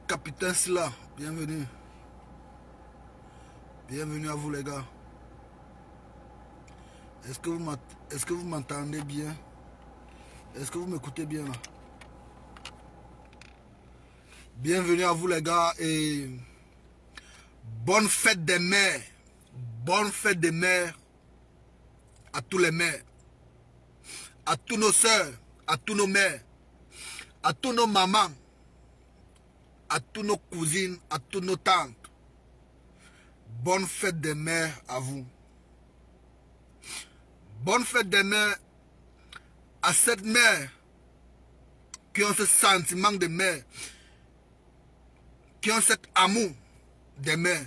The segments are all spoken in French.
capitaine Silla, bienvenue. Bienvenue à vous les gars. Est-ce que vous m'entendez bien? Est-ce que vous m'écoutez bien là? Bienvenue à vous les gars et bonne fête des mères. Bonne fête des mères à tous les mères, à tous nos soeurs, à tous nos mères, à tous nos mamans, à tous nos cousines, à tous nos tantes. Bonne fête des mères à vous. Bonne fête des mères à cette mère qui ont ce sentiment de mère, qui ont cet amour des mères,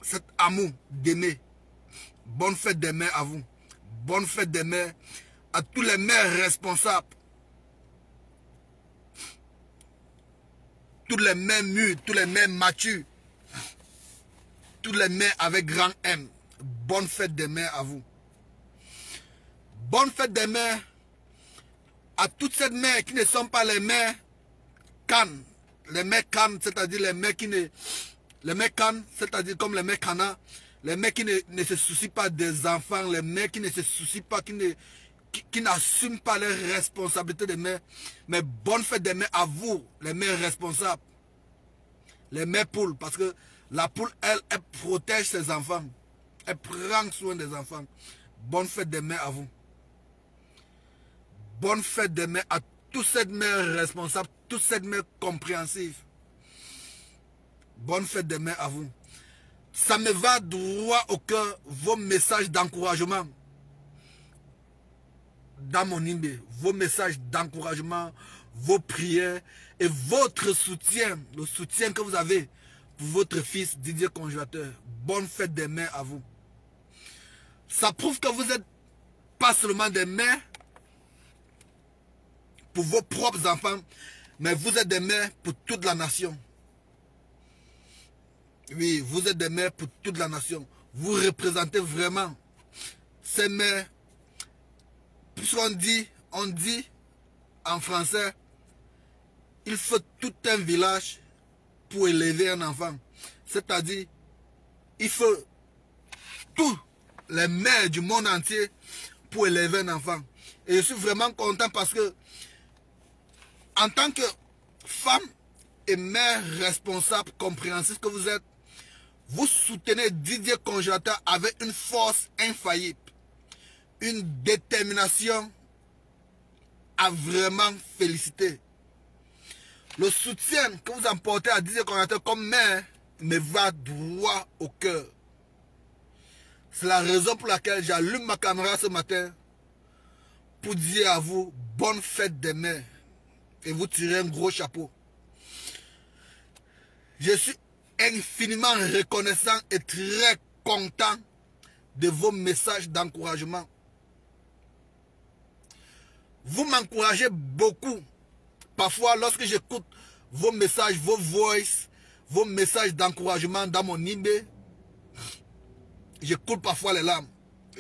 cet amour d'aimer. Bonne fête des mères à vous. Bonne fête des mères à tous les mères responsables. Tous les mères mûres, tous les mères matures. Tous les mères avec grand M. Bonne fête des mères à vous. Bonne fête des mères à toutes ces mères qui ne sont pas les mères cannes. Les mères cannes, c'est-à-dire les mères qui ne... Les mères cannes, c'est-à-dire comme les mères canas. Les mères qui ne se soucient pas des enfants. Les mères qui ne se soucient pas, qui n'assument pas leurs responsabilités de mères. Mais bonne fête des mères à vous, les mères responsables. Les mères poules, parce que la poule, elle protège ses enfants. Elle prend soin des enfants. Bonne fête des mères à vous. Bonne fête des mères à toutes ces mères responsables, toutes ces mères compréhensives. Bonne fête des mères à vous. Ça me va droit au cœur, vos messages d'encouragement. Dans mon email, vos messages d'encouragement, vos prières et votre soutien, le soutien que vous avez pour votre fils Didier Congélateur. Bonne fête des mères à vous. Ça prouve que vous n'êtes pas seulement des mères pour vos propres enfants, mais vous êtes des mères pour toute la nation. Oui, vous êtes des mères pour toute la nation. Vous représentez vraiment ces mères. Puisqu'on dit en français, il faut tout un village pour élever un enfant. C'est-à-dire, il faut tous les mères du monde entier pour élever un enfant. Et je suis vraiment content parce que, en tant que femme et mère responsable, compréhensive que vous êtes, vous soutenez Didier Congélateur avec une force infaillible, une détermination à vraiment féliciter. Le soutien que vous apportez à Didier Congélateur comme mère me va droit au cœur. C'est la raison pour laquelle j'allume ma caméra ce matin pour dire à vous bonne fête des mères et vous tirez un gros chapeau. Je suis infiniment reconnaissant et très content de vos messages d'encouragement. Vous m'encouragez beaucoup. Parfois, lorsque j'écoute vos messages, vos voices, vos messages d'encouragement dans mon email, je coule parfois les larmes.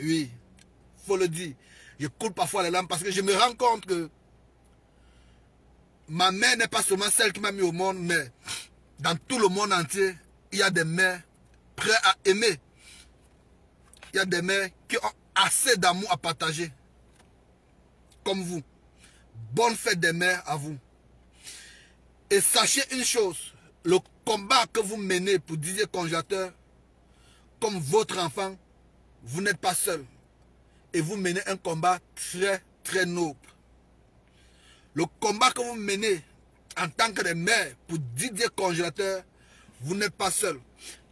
Oui, il faut le dire. Je coule parfois les larmes parce que je me rends compte que ma mère n'est pas seulement celle qui m'a mis au monde, mais dans tout le monde entier, il y a des mères prêtes à aimer. Il y a des mères qui ont assez d'amour à partager. Comme vous. Bonne fête des mères à vous. Et sachez une chose, le combat que vous menez pour Didier Congélateur, comme votre enfant, vous n'êtes pas seul. Et vous menez un combat très, très noble. Le combat que vous menez en tant que mère pour Didier Congélateur, vous n'êtes pas seul.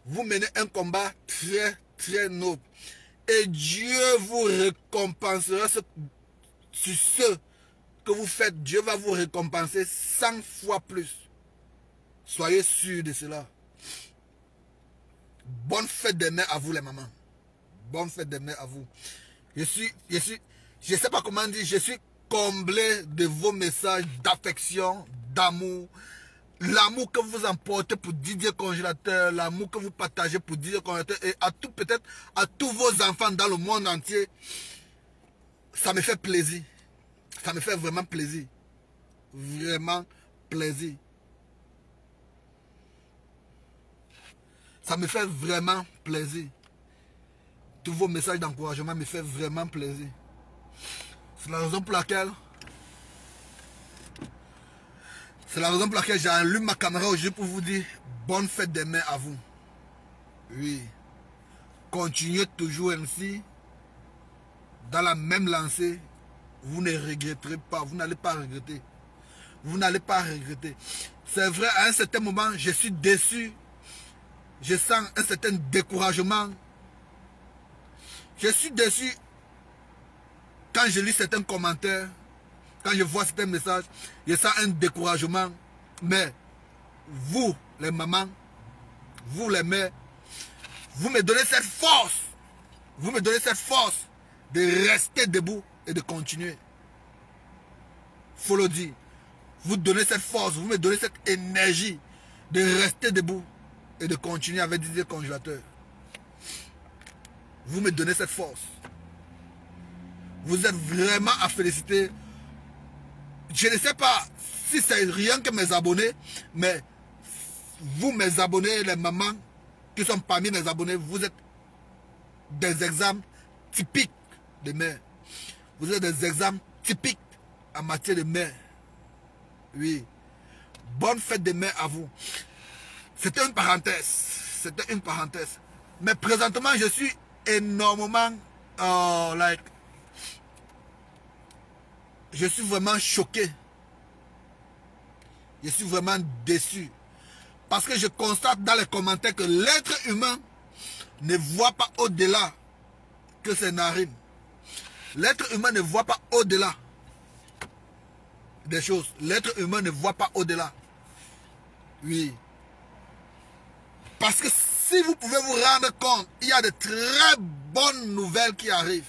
Vous menez un combat très, très noble. Et Dieu vous récompensera sur ce que vous faites. Dieu va vous récompenser 100 fois plus. Soyez sûrs de cela. Bonne fête des mères à vous les mamans. Bonne fête des mères à vous. Je sais pas comment dire, je suis comblé de vos messages d'affection, d'amour. L'amour que vous emportez pour Didier Congélateur, l'amour que vous partagez pour Didier Congélateur et à tout, peut-être à tous vos enfants dans le monde entier, ça me fait plaisir. Ça me fait vraiment plaisir. Vraiment plaisir. Ça me fait vraiment plaisir. Tous vos messages d'encouragement me font vraiment plaisir. C'est la raison pour laquelle j'ai allumé ma caméra aujourd'hui pour vous dire bonne fête des mères à vous. Oui. Continuez toujours ainsi. Dans la même lancée. Vous ne regretterez pas. Vous n'allez pas regretter. Vous n'allez pas regretter. C'est vrai, à un certain moment, je suis déçu. Je sens un certain découragement. Je suis déçu quand je lis certains commentaires, quand je vois certains messages, je sens un découragement. Mais vous, les mamans, vous, les mères, vous me donnez cette force. Vous me donnez cette force de rester debout et de continuer. Faut le dire. Vous donnez cette force, vous me donnez cette énergie de rester debout et de continuer avec Didier Congélateur. Vous me donnez cette force. Vous êtes vraiment à féliciter. Je ne sais pas si c'est rien que mes abonnés, mais vous, mes abonnés, les mamans qui sont parmi mes abonnés, vous êtes des exemples typiques de mères. Vous êtes des exemples typiques en matière de mères. Oui. Bonne fête de mères à vous. C'était une parenthèse. C'était une parenthèse. Mais présentement, je suis énormément je suis vraiment choqué. Je suis vraiment déçu. Parce que je constate dans les commentaires que l'être humain ne voit pas au-delà que ses narines. L'être humain ne voit pas au-delà des choses. L'être humain ne voit pas au-delà. Oui. Parce que si vous pouvez vous rendre compte, il y a de très bonnes nouvelles qui arrivent.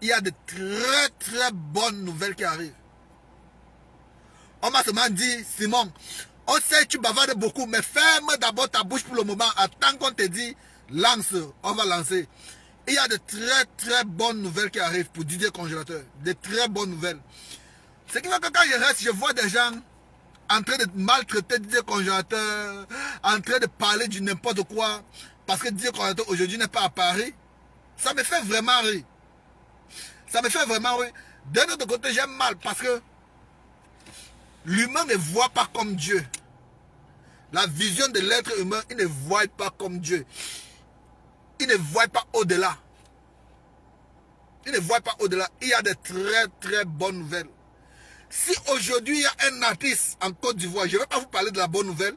Il y a de très bonnes nouvelles qui arrivent. On m'a seulement dit, Simon, on sait que tu bavardes beaucoup, mais ferme d'abord ta bouche pour le moment. Attends qu'on te dit, lance, on va lancer. Il y a de très bonnes nouvelles qui arrivent pour Didier Congélateur. De très bonnes nouvelles. Ce qui fait que quand je reste, je vois des gens en train de maltraiter Didier Congélateur, en train de parler du n'importe quoi, parce que Didier Congélateur aujourd'hui n'est pas à Paris. Ça me fait vraiment rire. Ça me fait vraiment rire. D'un autre côté, j'aime mal parce que l'humain ne voit pas comme Dieu. La vision de l'être humain, il ne voit pas comme Dieu. Il ne voit pas au-delà. Il ne voit pas au-delà. Il y a de très bonnes nouvelles. Si aujourd'hui il y a un artiste en Côte d'Ivoire, je ne vais pas vous parler de la bonne nouvelle.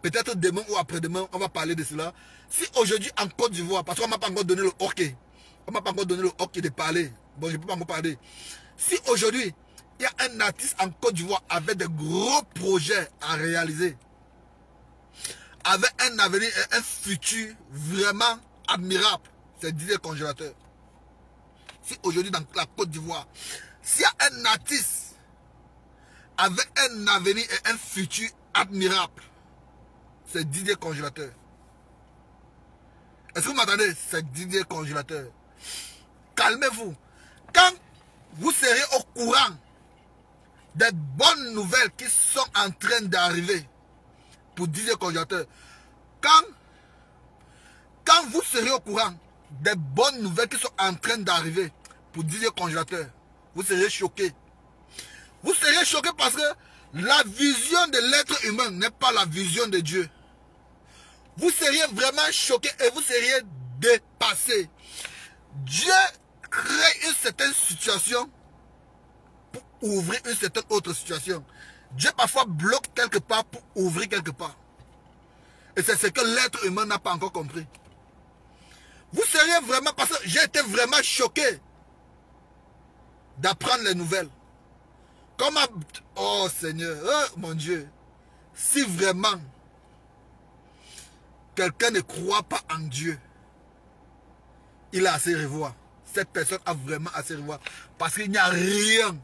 Peut-être demain ou après-demain, on va parler de cela. Si aujourd'hui en Côte d'Ivoire, parce qu'on ne m'a pas encore donné le OK. On ne m'a pas encore donné le OK de parler. Bon, je ne peux pas encore parler. Si aujourd'hui, il y a un artiste en Côte d'Ivoire avec de gros projets à réaliser, avec un avenir et un futur vraiment admirable, c'est Didier Congélateur. Si aujourd'hui dans la Côte d'Ivoire, s'il y a un artiste avec un avenir et un futur admirable, c'est Didier Congélateur. Est-ce que vous m'entendez? C'est Didier Congélateur. Calmez-vous. Quand vous serez au courant des bonnes nouvelles qui sont en train d'arriver pour Didier Congélateur, quand vous serez au courant des bonnes nouvelles qui sont en train d'arriver pour Didier Congélateur, vous serez choqués. Vous serez choqués parce que la vision de l'être humain n'est pas la vision de Dieu. Vous seriez vraiment choqués et vous seriez dépassés. Dieu crée une certaine situation pour ouvrir une certaine autre situation. Dieu parfois bloque quelque part pour ouvrir quelque part. Et c'est ce que l'être humain n'a pas encore compris. Vous seriez vraiment, parce que j'ai été vraiment choqué d'apprendre les nouvelles. Comme, oh Seigneur, oh mon Dieu, si vraiment quelqu'un ne croit pas en Dieu, il a assez revoir. Cette personne a vraiment assez revoir. Parce qu'il n'y a rien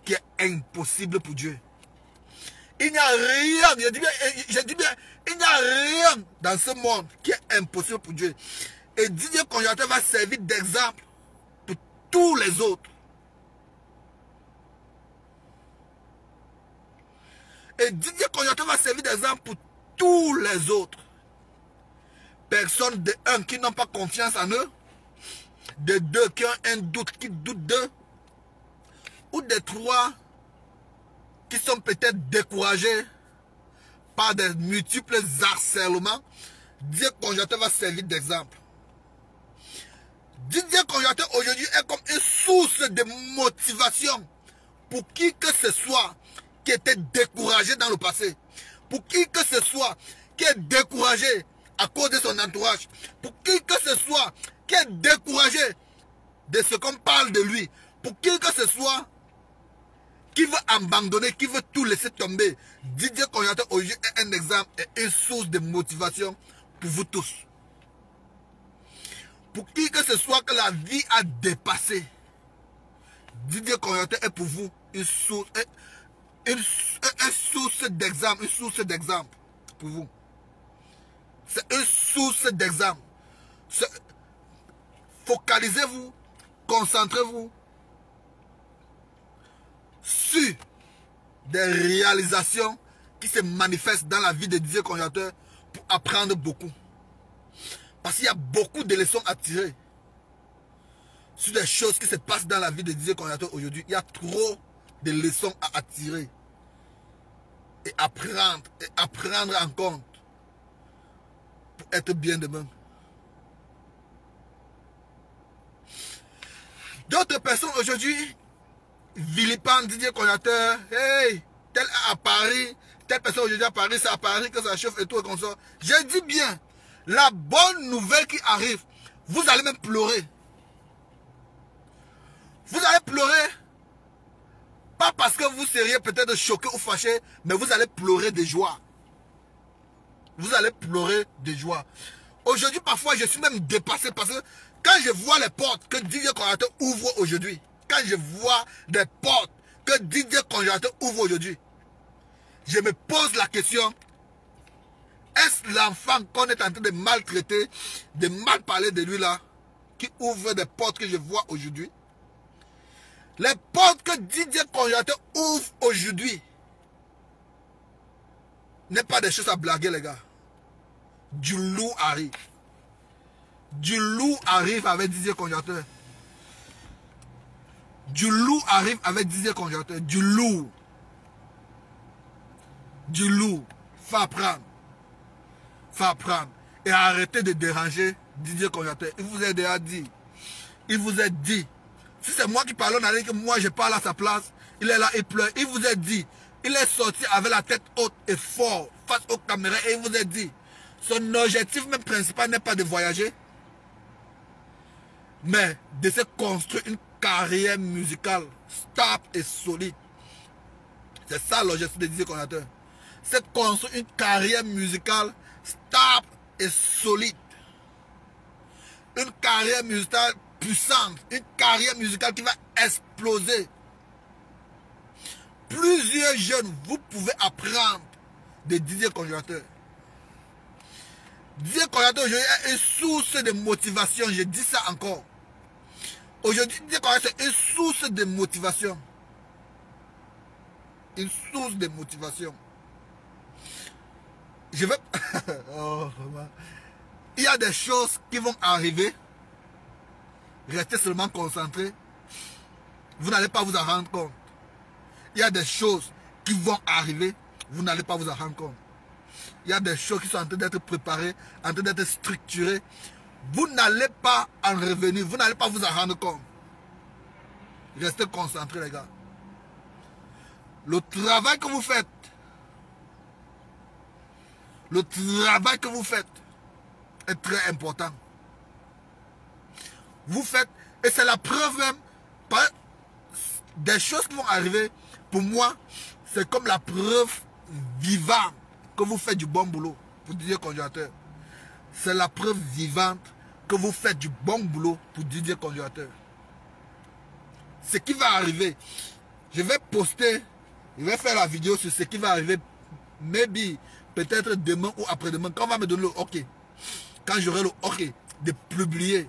qui est impossible pour Dieu. Il n'y a rien, je dis bien, il n'y a rien dans ce monde qui est impossible pour Dieu. Et Didier Congélateur va servir d'exemple pour tous les autres. Et Didier Congélateur va servir d'exemple pour tous les autres. Personnes de un qui n'ont pas confiance en eux, de deux qui ont un doute, qui doutent d'eux, ou de trois qui sont peut-être découragés par des multiples harcèlements. Didier Congélateur va servir d'exemple. Didier Congélateur aujourd'hui est comme une source de motivation pour qui que ce soit qui était découragé dans le passé. Pour qui que ce soit qui est découragé à cause de son entourage. Pour qui que ce soit qui est découragé de ce qu'on parle de lui. Pour qui que ce soit qui veut abandonner, qui veut tout laisser tomber. Didier Congélateur aujourd'hui est un exemple et une source de motivation pour vous tous. Pour qui que ce soit que la vie a dépassé, Didier Congélateur est pour vous une source d'exemple, une source d'exemple pour vous. C'est une source d'exemple. Focalisez-vous, concentrez-vous sur des réalisations qui se manifestent dans la vie de Didier Congélateur pour apprendre beaucoup. Parce qu'il y a beaucoup de leçons à tirer sur des choses qui se passent dans la vie de Didier Congélateur aujourd'hui. Il y a trop de leçons à tirer et apprendre en compte pour être bien demain. D'autres personnes aujourd'hui vilipendent Didier Congélateur. Hey, tel à Paris, telle personne aujourd'hui à Paris, c'est à Paris que ça chauffe et tout et comme ça. Je dis bien, la bonne nouvelle qui arrive, vous allez même pleurer. Vous allez pleurer, pas parce que vous seriez peut-être choqué ou fâché, mais vous allez pleurer de joie. Vous allez pleurer de joie. Aujourd'hui, parfois, je suis même dépassé parce que quand je vois les portes que Didier Congélateur ouvre aujourd'hui, quand je vois des portes que Didier Congélateur ouvre aujourd'hui, je me pose la question, est-ce l'enfant qu'on est en train de maltraiter, de mal parler de lui là, qui ouvre des portes que je vois aujourd'hui? Les portes que Didier Congélateur ouvre aujourd'hui n'est pas des choses à blaguer, les gars. Du loup arrive. Du loup arrive avec Didier Congélateur. Du loup arrive avec Didier Congélateur. Du loup. Du loup. Faut apprendre. Faut apprendre. Et arrêtez de déranger Didier Congélateur. Il vous a déjà dit. Il vous a dit. Si c'est moi qui parle, on a dit que moi je parle à sa place. Il est là, il pleure. Il vous a dit. Il est sorti avec la tête haute et fort face aux caméras et il vous a dit. Son objectif même principal n'est pas de voyager, mais de se construire une carrière musicale stable et solide. C'est ça l'objectif de Didier Congélateur. C'est construire une carrière musicale stable et solide. Une carrière musicale puissante. Une carrière musicale qui va exploser. Plusieurs jeunes, vous pouvez apprendre de Didier Congélateur. Didier Congélateur aujourd'hui est une source de motivation. Je dis ça encore. Aujourd'hui, Didier Congélateur c'est une source de motivation. Une source de motivation. Je vais... oh, il y a des choses qui vont arriver. Restez seulement concentrés. Vous n'allez pas vous en rendre compte. Il y a des choses qui vont arriver. Vous n'allez pas vous en rendre compte. Il y a des choses qui sont en train d'être préparées, en train d'être structurées. Vous n'allez pas en revenir. Vous n'allez pas vous en rendre compte. Restez concentrés, les gars. Le travail que vous faites, est très important. Vous faites, et c'est la preuve même, des choses qui vont arriver, pour moi, c'est comme la preuve vivante que vous faites du bon boulot, pour Didier Congélateur. C'est la preuve vivante que vous faites du bon boulot pour Didier Congélateur. Ce qui va arriver, je vais poster, je vais faire la vidéo sur ce qui va arriver, maybe, peut-être demain ou après-demain, quand on va me donner le OK. Quand j'aurai le OK de publier,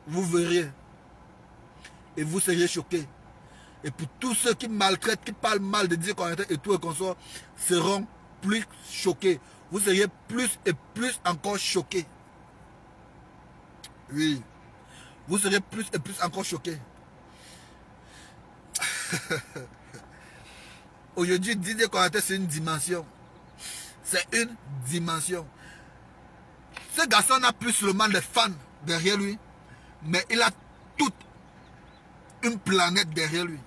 vous verriez. Et vous seriez choqués. Et pour tous ceux qui maltraitent, qui parlent mal de Didier Konaté et tout et consort, seront plus choqués. Vous seriez plus et plus encore choqués. Oui. Vous serez plus et plus encore choqués. Aujourd'hui, Didier Konaté, c'est une dimension. C'est une dimension. Ce garçon n'a plus seulement des fans derrière lui, mais il a toute une planète derrière lui.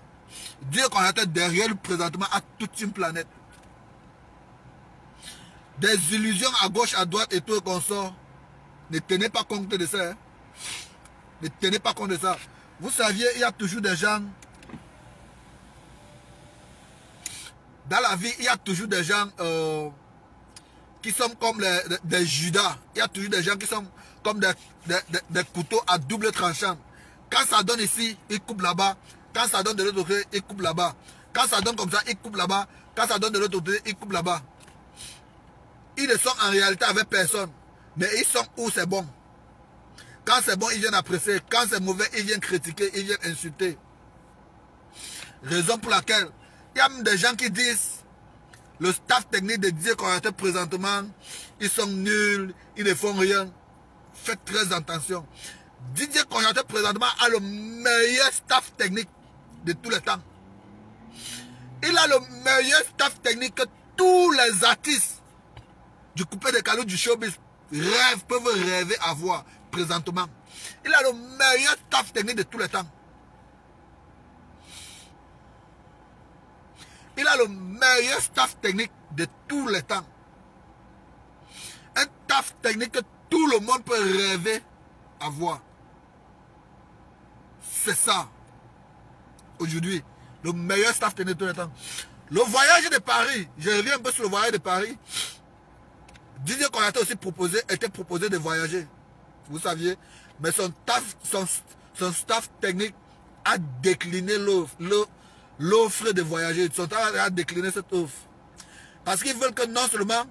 Didier Konaté derrière lui présentement a toute une planète. Des illusions à gauche, à droite et tout qu'on sort. Ne tenez pas compte de ça. Hein. Ne tenez pas compte de ça. Vous saviez, il y a toujours des gens. Dans la vie, il y a toujours des gens qui sont comme des Judas. Il y a toujours des gens qui sont comme des couteaux à double tranchant. Quand ça donne ici, ils coupent là-bas. Quand ça donne de l'autre côté, ils coupent là-bas. Quand ça donne comme ça, ils coupent là-bas. Quand ça donne de l'autre côté, ils coupent là-bas. Ils ne sont en réalité avec personne. Mais ils sont où c'est bon. Quand c'est bon, ils viennent apprécier. Quand c'est mauvais, ils viennent critiquer, ils viennent insulter. Raison pour laquelle il y a même des gens qui disent le staff technique de Didier Konaté présentement, ils sont nuls, ils ne font rien. Faites très attention. Didier Konaté présentement a le meilleur staff technique de tous les temps. Il a le meilleur staff technique que tous les artistes du coupé de Kalou du showbiz peuvent rêver à voir présentement. Il a le meilleur staff technique de tous les temps. Il a le meilleur staff technique de tous les temps. Un staff technique que tout le monde peut rêver à voir. C'est ça. Aujourd'hui, le meilleur staff technique de tous les temps. Le voyage de Paris, je reviens un peu sur le voyage de Paris. Didier Konaté aussi était proposé de voyager. Vous saviez. Mais son staff technique a décliné l'offre de voyager. Son staff a décliné cette offre. Parce qu'ils veulent que non seulement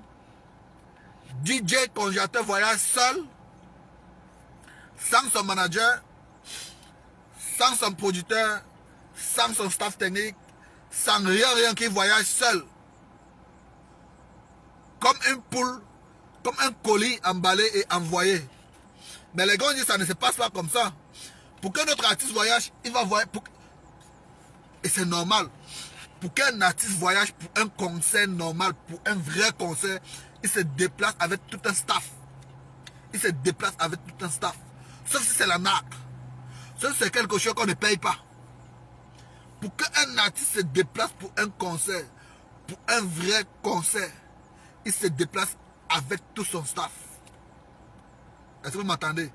DJ Konaté voyage seul, sans son manager, sans son producteur, sans son staff technique, sans rien qu'il voyage seul. Comme une poule, comme un colis emballé et envoyé. Mais les gars disent que ça ne se passe pas comme ça. Pour qu'un autre artiste voyage, il va voyager. Et c'est normal. Pour qu'un artiste voyage pour un concert normal, pour un vrai concert, il se déplace avec tout un staff. Il se déplace avec tout un staff. Sauf si c'est la marque. Sauf si c'est quelque chose qu'on ne paye pas. Pour qu'un artiste se déplace pour un concert, pour un vrai concert, il se déplace avec tout son staff. Est-ce que vous m'entendez?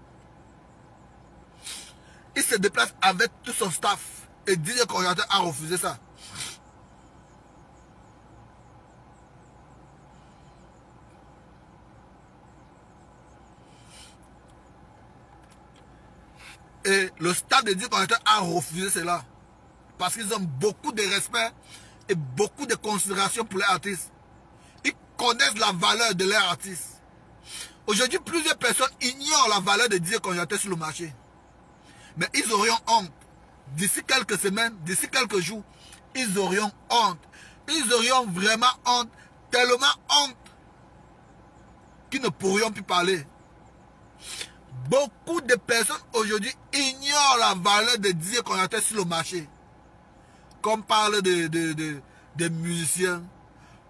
Il se déplace avec tout son staff. Et Didier Konaté a refusé ça. Et le staff de Didier Konaté a refusé cela. Parce qu'ils ont beaucoup de respect et beaucoup de considération pour les artistes. Ils connaissent la valeur de leurs artistes. Aujourd'hui, plusieurs personnes ignorent la valeur de Didier Konaté sur le marché. Mais ils auront honte. D'ici quelques semaines, d'ici quelques jours, ils auront honte. Ils auront vraiment honte. Tellement honte qu'ils ne pourront plus parler. Beaucoup de personnes aujourd'hui ignorent la valeur de Didier Konaté sur le marché. Comme parle de musiciens,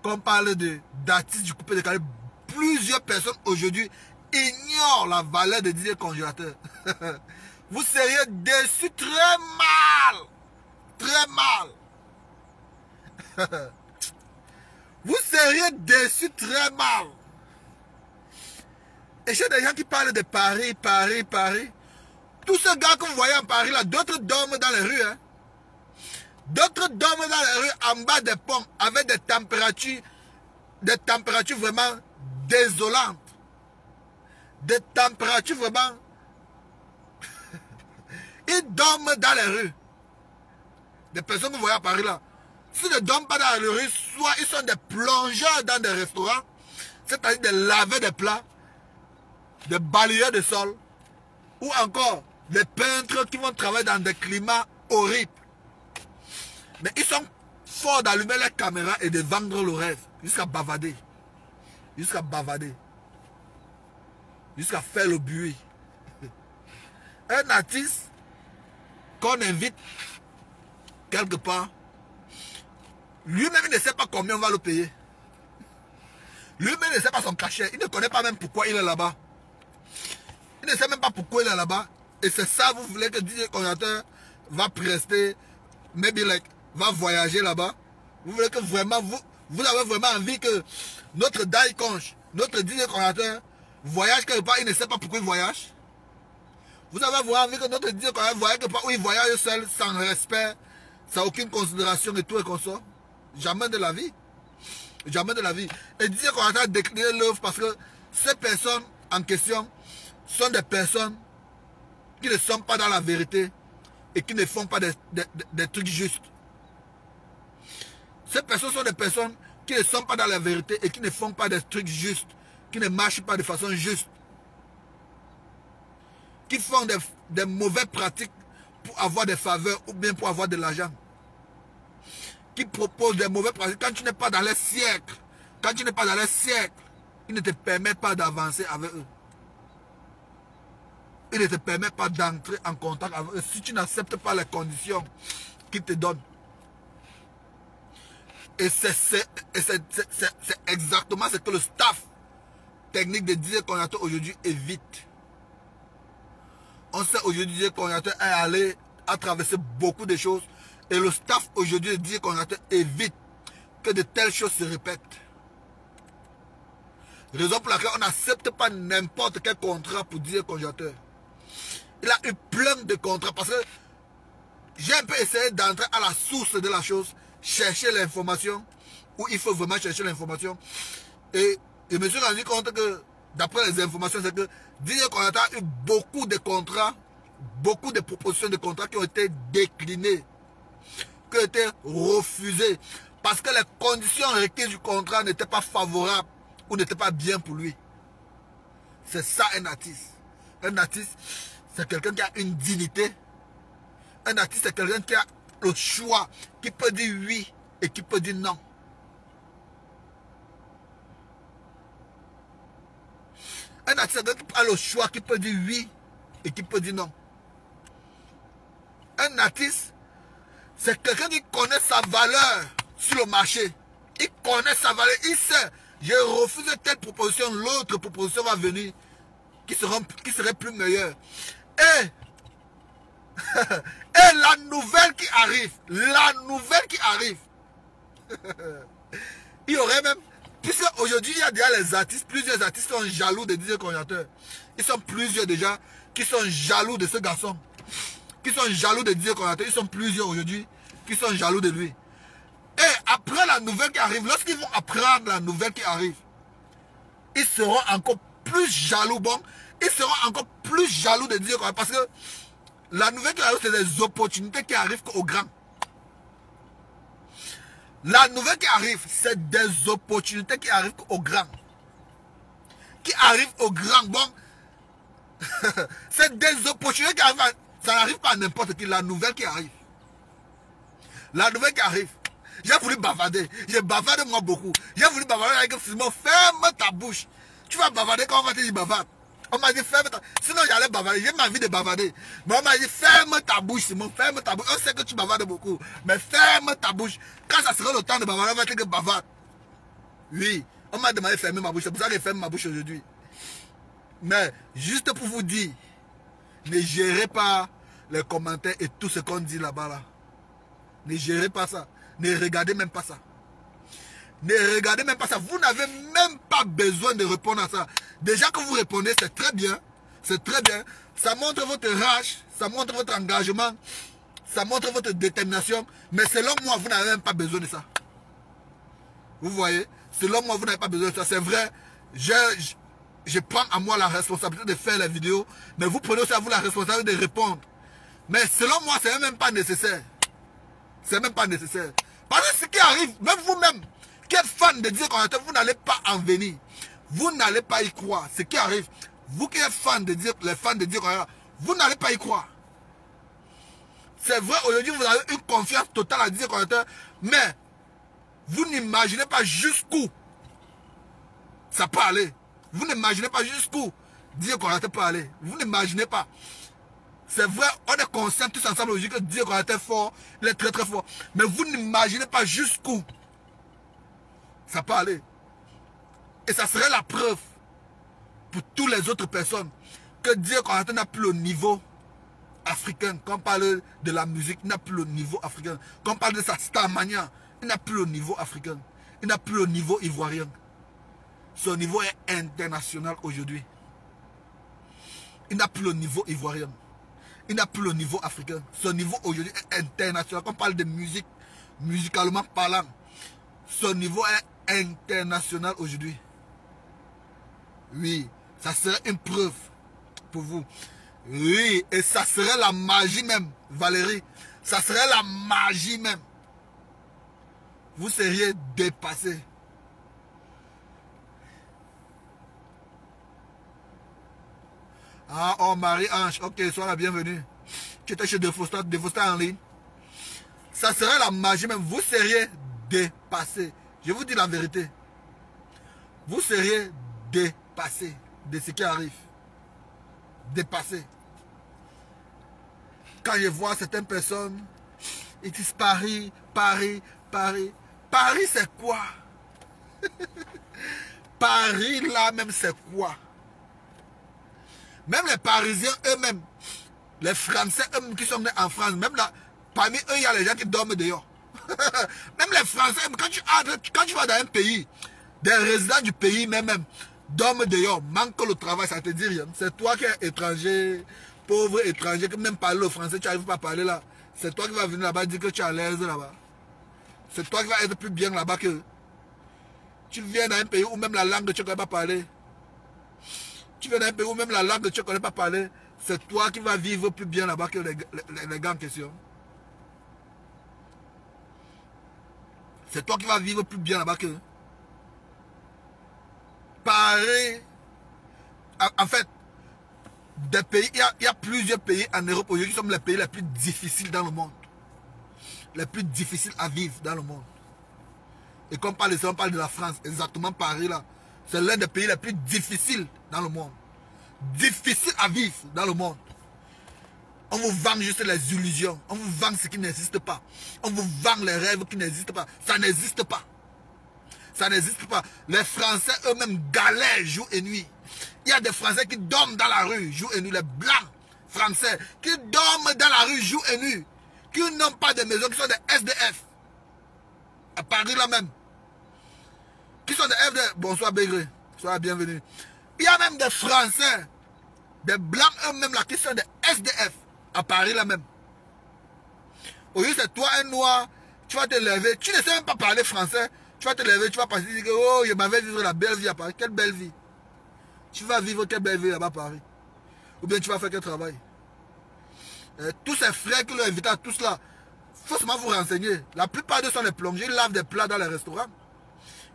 comme parle d'artistes du coupé de Kalou, plusieurs personnes aujourd'hui ignorent la valeur de Didier Konaté. Vous seriez déçus très mal. Très mal. Vous seriez déçus très mal. Et j'ai des gens qui parlent de Paris, Paris, Paris. Tous ces gars que vous voyez en Paris là, d'autres dorment dans les rues. Hein. D'autres dorment dans les rues en bas des ponts avec des températures vraiment désolantes. Des températures vraiment... Ils dorment dans les rues. Des personnes que vous voyez à Paris là. S'ils ne dorment pas dans les rues, soit ils sont des plongeurs dans des restaurants, c'est-à-dire des laveurs de plats, des balayeurs de sol, ou encore des peintres qui vont travailler dans des climats horribles. Mais ils sont forts d'allumer les caméras et de vendre le rêve. Jusqu'à bavader. Jusqu'à bavader. Jusqu'à faire le bruit. Un artiste qu'on invite quelque part, lui-même ne sait pas combien on va le payer. Lui-même ne sait pas son cachet. Il ne connaît pas même pourquoi il est là-bas. Il ne sait même pas pourquoi il est là-bas. Et c'est ça, vous voulez que DJ Konaté va prester, maybe like, va voyager là-bas. Vous voulez que vraiment, vous avez vraiment envie que notre Dai Conch, notre DJ Konaté, voyage quelque part, il ne sait pas pourquoi il voyage. Vous avez vraiment envie que notre DJ Konaté voyage quelque part où il voyage seul, sans respect, sans aucune considération et tout et qu'on sort. Jamais de la vie. Jamais de la vie. Et DJ Konaté a décliné l'œuvre parce que ces personnes en question sont des personnes qui ne sont pas dans la vérité et qui ne font pas des trucs justes. Ces personnes sont des personnes qui ne sont pas dans la vérité et qui ne font pas des trucs justes, qui ne marchent pas de façon juste, qui font des mauvaises pratiques pour avoir des faveurs ou bien pour avoir de l'argent, qui proposent des mauvaises pratiques. Quand tu n'es pas dans les siècles, ils ne te permettent pas d'avancer avec eux. Ils ne te permettent pas d'entrer en contact avec eux si tu n'acceptes pas les conditions qu'ils te donnent. Et c'est exactement ce que le staff technique de DJ Konaté aujourd'hui évite. On sait aujourd'hui DJ Konaté est allé à traverser beaucoup de choses. Et le staff aujourd'hui de DJ Konaté évite que de telles choses se répètent. Raison pour laquelle on n'accepte pas n'importe quel contrat pour DJ Konaté. Il a eu plein de contrats parce que j'ai un peu essayé d'entrer à la source de la chose, chercher l'information, où il faut vraiment chercher l'information. Et je me suis rendu compte que, d'après les informations, c'est que DJ Konaté a eu beaucoup de contrats, beaucoup de propositions de contrats qui ont été déclinées, qui ont été refusées, parce que les conditions requises du contrat n'étaient pas favorables ou n'étaient pas bien pour lui. C'est ça un artiste. Un artiste, c'est quelqu'un qui a une dignité. Un artiste, c'est quelqu'un qui a le choix, qui peut dire oui et qui peut dire non. Un artiste, c'est quelqu'un qui a le choix, qui peut dire oui et qui peut dire non. Un artiste, c'est quelqu'un qui connaît sa valeur sur le marché. Il connaît sa valeur, il sait, j'ai refusé telle proposition, l'autre proposition va venir qui serait plus meilleure. Et la nouvelle qui arrive, il y aurait même, puisque aujourd'hui il y a déjà les artistes, plusieurs artistes sont jaloux de DJ Konaté. Ils sont plusieurs déjà qui sont jaloux de ce garçon, qui sont jaloux de DJ Konaté. Ils sont plusieurs aujourd'hui qui sont jaloux de lui. Et après la nouvelle qui arrive, lorsqu'ils vont apprendre la nouvelle qui arrive, ils seront encore plus jaloux. Bon, ils seront encore plus jaloux de DJ Konaté parce que la nouvelle qui arrive, c'est des opportunités qui arrivent aux grands. La nouvelle qui arrive, c'est des opportunités qui arrivent aux grands. Qui arrivent aux grands. Bon, c'est des opportunités qui arrivent. Ça n'arrive pas à n'importe qui. La nouvelle qui arrive. La nouvelle qui arrive. J'ai voulu bavarder. J'ai bavardé moi beaucoup. J'ai voulu bavarder avec Simon. Ferme ta bouche. Tu vas bavarder quand on va te dire bavarde. On m'a dit ferme ta bouche. Sinon j'allais bavarder. J'ai ma vie de bavarder. Mais on m'a dit ferme ta bouche Simon. Ferme ta bouche. On sait que tu bavardes beaucoup. Mais ferme ta bouche. Quand ça sera le temps de bavarder, on va te dire bavarde. Oui. On m'a demandé de fermer ma bouche. C'est pour ça que je ferme ma bouche aujourd'hui. Mais juste pour vous dire, ne gérez pas les commentaires et tout ce qu'on dit là-bas là. Ne gérez pas ça. Ne regardez même pas ça. Ne regardez même pas ça. Vous n'avez même pas besoin de répondre à ça. Déjà que vous répondez, c'est très bien. C'est très bien. Ça montre votre rage. Ça montre votre engagement. Ça montre votre détermination. Mais selon moi, vous n'avez même pas besoin de ça. Vous voyez? Selon moi, vous n'avez pas besoin de ça. C'est vrai. Je prends à moi la responsabilité de faire la vidéo. Mais vous prenez aussi à vous la responsabilité de répondre. Mais selon moi, ce n'est même pas nécessaire. C'est même pas nécessaire. Parce que ce qui arrive, même vous-même, qui êtes fan de DJ Konaté, vous n'allez pas en venir. Vous n'allez pas y croire. Ce qui arrive, vous qui êtes fan de dire, les fans de DJ Konaté, vous n'allez pas y croire. C'est vrai, aujourd'hui, vous avez une confiance totale à Didier Konaté, mais vous n'imaginez pas jusqu'où ça peut aller. Vous n'imaginez pas jusqu'où Didier Konaté peut aller. Vous n'imaginez pas. C'est vrai, on est conscients tous ensemble aujourd'hui que Didier Konaté est fort, il est très très fort. Mais vous n'imaginez pas jusqu'où ça peut aller. Et ça serait la preuve pour toutes les autres personnes que Didier Konaté n'a plus le niveau africain. Quand on parle de la musique, il n'a plus le niveau africain. Quand on parle de sa starmania, il n'a plus le niveau africain. Il n'a plus le niveau ivoirien. Son niveau est international aujourd'hui. Il n'a plus le niveau ivoirien. Il n'a plus le niveau africain. Son niveau aujourd'hui est international. Quand on parle de musique, musicalement parlant, son niveau est international aujourd'hui. Oui, ça serait une preuve pour vous. Oui, et ça serait la magie même, Valérie. Ça serait la magie même. Vous seriez dépassé. Ah, oh, Marie-Ange, ok, sois la bienvenue. Tu étais chez Defosta en ligne. Ça serait la magie même. Vous seriez dépassé. Je vous dis la vérité. Vous seriez dépassé de ce qui arrive. Dépassé. Quand je vois certaines personnes, ils disent Paris, Paris, Paris. Paris, c'est quoi? Paris, là même, c'est quoi? Même les Parisiens eux-mêmes, les Français eux-mêmes qui sont nés en France, même là, parmi eux, il y a les gens qui dorment dehors. Même les Français, quand tu vas dans un pays, des résidents du pays même, dorment dehors, manquent le travail, ça te dit rien. C'est toi qui es étranger, pauvre étranger, qui même parle le français, tu n'arrives pas à parler là. C'est toi qui vas venir là-bas dire que tu es à l'aise là-bas. C'est toi qui vas être plus bien là-bas que... Tu viens dans un pays où même la langue tu ne connais pas parler. Tu viens dans un pays où même la langue tu ne connais pas parler. C'est toi qui vas vivre plus bien là-bas que les gars en question. C'est toi qui vas vivre plus bien là-bas que... Pareil. En fait, des pays, il y a plusieurs pays en Europe aujourd'hui qui sont les pays les plus difficiles dans le monde. Les plus difficiles à vivre dans le monde. Et comme on parle de la France, exactement Paris là. C'est l'un des pays les plus difficiles dans le monde. Difficile à vivre dans le monde. On vous vend juste les illusions. On vous vend ce qui n'existe pas. On vous vend les rêves qui n'existent pas. Ça n'existe pas. Ça n'existe pas. Les Français eux-mêmes galèrent jour et nuit. Il y a des Français qui dorment dans la rue jour et nuit. Les Blancs Français qui dorment dans la rue jour et nuit. Qui n'ont pas de maison, qui sont des SDF. À Paris là même. Qui sont des SDF. Bonsoir Bégré. Sois la bienvenue. Il y a même des Français, des Blancs eux-mêmes là, qui sont des SDF. À Paris là même. Aujourd'hui c'est toi un noir, tu vas te lever, tu ne sais même pas parler français, tu vas te lever, tu vas passer, dire que oh, je m'avais vivre la belle vie à Paris. Quelle belle vie? Tu vas vivre quelle belle vie là-bas à Paris? Ou bien tu vas faire quel travail? Tous ces frères qui l'ont invité à tous là, il faut seulement vous renseigner. La plupart d'eux sont les plongeurs, ils lavent des plats dans les restaurants.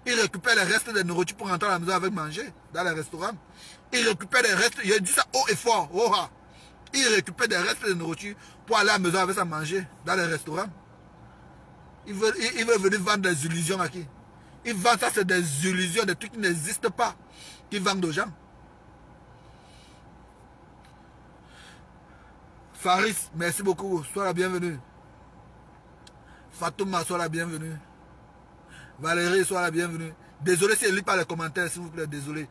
Ils récupèrent les restes de nourriture pour rentrer à la maison avec manger dans les restaurants. Ils récupèrent les restes, je dis ça haut et fort, oh, ah. Ils récupèrent des restes de nourriture pour aller à la maison avec ça manger dans les restaurants. Ils veulent venir vendre des illusions à qui? Ils vendent ça, c'est des illusions, des trucs qui n'existent pas, qu'ils vendent aux gens. Faris, merci beaucoup, sois la bienvenue. Fatouma, sois la bienvenue. Valérie, sois la bienvenue. Désolé si je ne lis pas les commentaires, s'il vous plaît, désolé.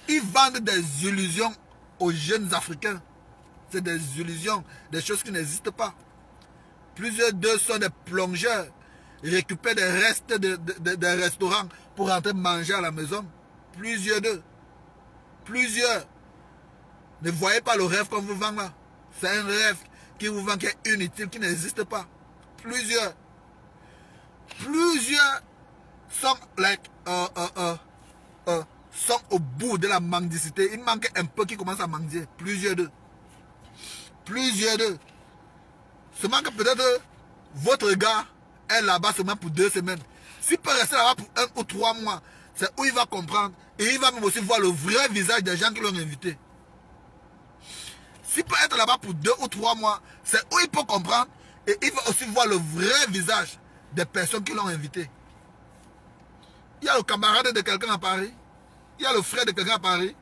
Ils vendent des illusions aux jeunes Africains. C'est des illusions, des choses qui n'existent pas. Plusieurs d'eux sont des plongeurs. Ils récupèrent des restes des restaurants pour rentrer manger à la maison. Plusieurs d'eux. Plusieurs. Ne voyez pas le rêve qu'on vous vend là. C'est un rêve qui vous vend qui est inutile, qui n'existe pas. Plusieurs. Plusieurs sont, sont au bout de la mendicité. Il manque un peu qui commence à mendier. Plusieurs d'eux. Plusieurs d'eux. Seulement que peut-être votre gars est là-bas seulement pour 2 semaines. S'il peut rester là-bas pour 1 ou 3 mois, c'est où il va comprendre. Et il va même aussi voir le vrai visage des gens qui l'ont invité. S'il peut être là-bas pour 2 ou 3 mois, c'est où il peut comprendre et il va aussi voir le vrai visage des personnes qui l'ont invité. Il y a le camarade de quelqu'un à Paris. Il y a le frère de quelqu'un à Paris.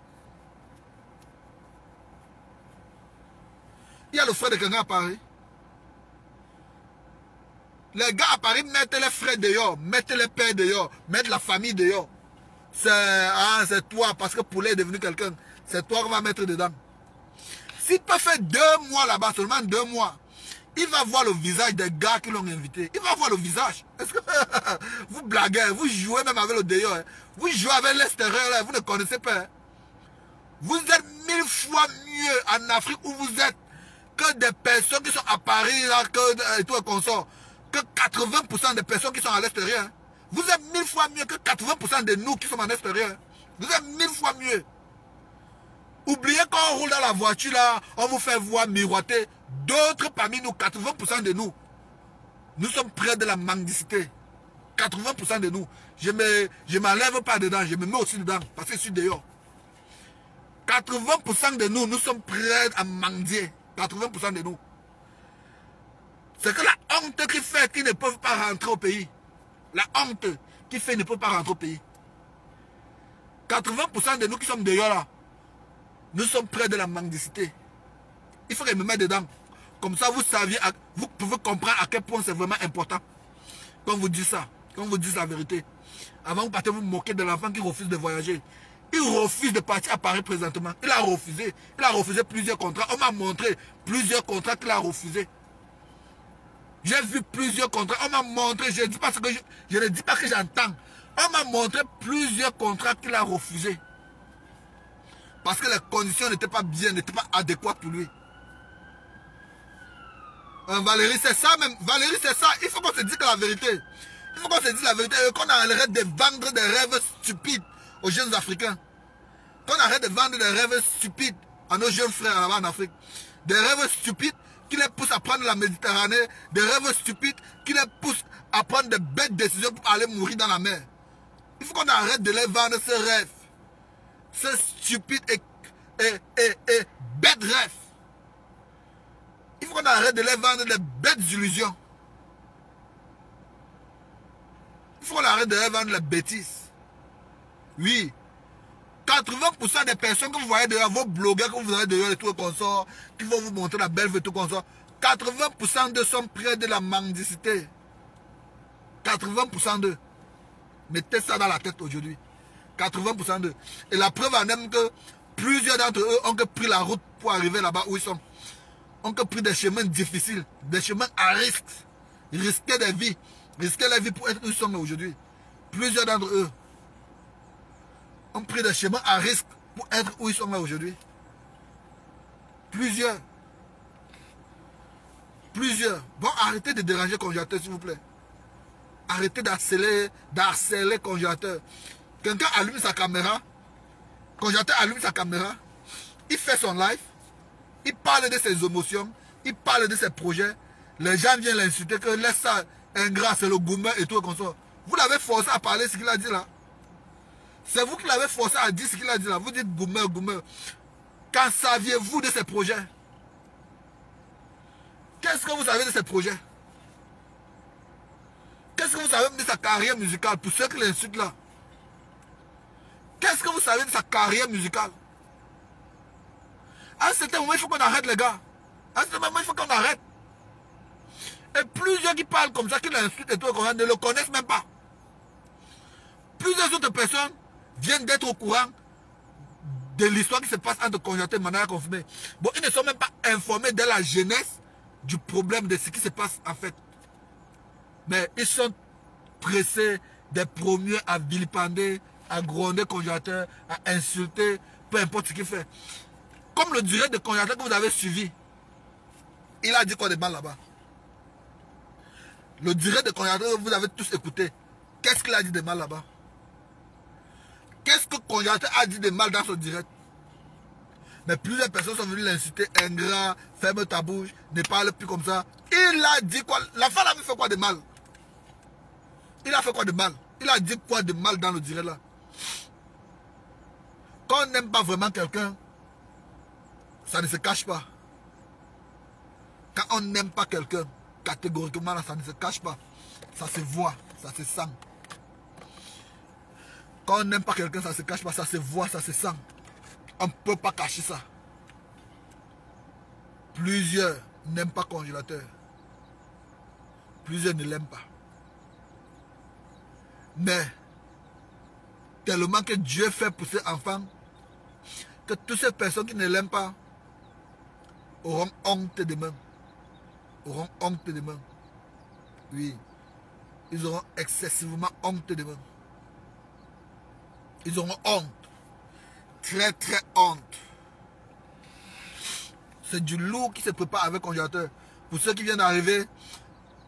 Il y a le frère de quelqu'un à Paris. Les gars à Paris mettent les frères dehors, mettent les pères dehors, mettent la famille dehors. C'est toi, parce que Poulet est devenu quelqu'un. C'est toi qu'on va mettre dedans. S'il peut faire 2 mois là-bas, seulement 2 mois, il va voir le visage des gars qui l'ont invité. Il va voir le visage. Est-ce que vous blaguez, vous jouez même avec le dehors. Hein? Vous jouez avec l'extérieur, vous ne connaissez pas. Hein? Vous êtes 1000 fois mieux en Afrique où vous êtes que des personnes qui sont à Paris là, et tout et consort. Que 80% des personnes qui sont à l'extérieur. Hein? Vous êtes 1000 fois mieux que 80% de nous qui sommes en extérieur. Hein? Vous êtes 1000 fois mieux. Oubliez quand on roule dans la voiture là, on vous fait voir miroiter. D'autres parmi nous, 80% de nous, nous sommes près de la mendicité. 80% de nous. Je ne m'enlève pas dedans, je me mets aussi dedans parce que je suis dehors. 80% de nous, nous sommes prêts à mendier. 80% de nous. C'est que la honte qui fait qu'ils ne peuvent pas rentrer au pays. La honte qui fait qu'ils ne peuvent pas rentrer au pays. 80% de nous qui sommes dehors là, nous sommes près de la mendicité. Il faut que je me mette dedans. Comme ça, vous pouvez comprendre à quel point c'est vraiment important. Quand vous dites ça, quand vous dites la vérité. Avant, vous partez vous moquer de l'enfant qui refuse de voyager. Il refuse de partir à Paris présentement. Il a refusé. Il a refusé plusieurs contrats. On m'a montré plusieurs contrats qu'il a refusés. J'ai vu plusieurs contrats. On m'a montré, je ne dis pas que j'entends. On m'a montré plusieurs contrats qu'il a refusés. Parce que les conditions n'étaient pas bien, n'étaient pas adéquates pour lui. Valérie, c'est ça même. Valérie, c'est ça. Il faut qu'on se dise la vérité. Il faut qu'on se dise la vérité. Qu'on arrête de vendre des rêves stupides aux jeunes Africains. Qu'on arrête de vendre des rêves stupides à nos jeunes frères là-bas en Afrique. Des rêves stupides qui les poussent à prendre la Méditerranée. Des rêves stupides qui les poussent à prendre de bêtes décisions pour aller mourir dans la mer. Il faut qu'on arrête de les vendre ces rêves. Ces stupides et bêtes rêves. Il faut qu'on arrête de les vendre des bêtes illusions. Il faut qu'on arrête de les vendre les bêtises. Oui. 80% des personnes que vous voyez dehors, vos blogueurs que vous voyez dehors et tout le consort, qui vont vous montrer la belle vie et tout le consort, 80% d'eux sont près de la mendicité. 80% d'eux. Mettez ça dans la tête aujourd'hui. 80% d'eux. Et la preuve en est que plusieurs d'entre eux ont que pris la route pour arriver là-bas où ils sont. Ont que pris des chemins difficiles, des chemins à risque. Risquer des vies. Risquer la vie pour être où ils sont aujourd'hui. Plusieurs d'entre eux ont pris des chemins à risque pour être où ils sont là aujourd'hui. Plusieurs. Plusieurs. Bon, arrêtez de déranger le congélateur, s'il vous plaît. Arrêtez d'harceler le congélateur. Quelqu'un allume sa caméra. Le congélateur allume sa caméra. Il fait son live. Il parle de ses émotions. Il parle de ses projets. Les gens viennent l'insulter que laisse ça ingrat, c'est le gourmet et tout comme ça. Vous l'avez forcé à parler ce qu'il a dit là. C'est vous qui l'avez forcé à dire ce qu'il a dit là. Vous dites gourmet, gourmet. Qu'en saviez-vous de ces projets? Qu'est-ce que vous savez de ces projets? Qu'est-ce que vous savez de sa carrière musicale pour ceux qui l'insultent là? Qu'est-ce que vous savez de sa carrière musicale? À un certain moment, il faut qu'on arrête les gars. À un certain moment, il faut qu'on arrête. Et plusieurs qui parlent comme ça, qui l'insultent et tout, ne le connaissent même pas. Plusieurs autres personnes viennent d'être au courant de l'histoire qui se passe entre congélateur et Manaya confirmé. Bon, ils ne sont même pas informés de la jeunesse du problème de ce qui se passe en fait. Mais ils sont pressés des premiers à vilipender, à gronder congélateur, à insulter, peu importe ce qu'il fait. Comme le direct de congélateur que vous avez suivi, il a dit quoi de mal là-bas? Le direct de congélateur que vous avez tous écouté, qu'est-ce qu'il a dit de mal là-bas? Qu'est-ce que congélateur a dit de mal dans ce direct? Mais plusieurs personnes sont venues l'insulter, ingrat, ferme ta bouche, ne parle plus comme ça. Il a dit quoi? La femme a fait quoi de mal? Il a fait quoi de mal? Il a dit quoi de mal dans le direct là? Quand on n'aime pas vraiment quelqu'un, ça ne se cache pas. Quand on n'aime pas quelqu'un, catégoriquement, là, ça ne se cache pas. Ça se voit, ça se sent. Quand on n'aime pas quelqu'un, ça ne se cache pas, ça se voit, ça se sent. On ne peut pas cacher ça. Plusieurs n'aiment pas congélateur. Plusieurs ne l'aiment pas. Mais, tellement que Dieu fait pour ses enfants, que toutes ces personnes qui ne l'aiment pas auront honte demain. Auront honte demain. Oui. Ils auront excessivement honte demain. Ils auront honte. Très très honte. C'est du lourd qui se prépare avec congélateur. Pour ceux qui viennent d'arriver,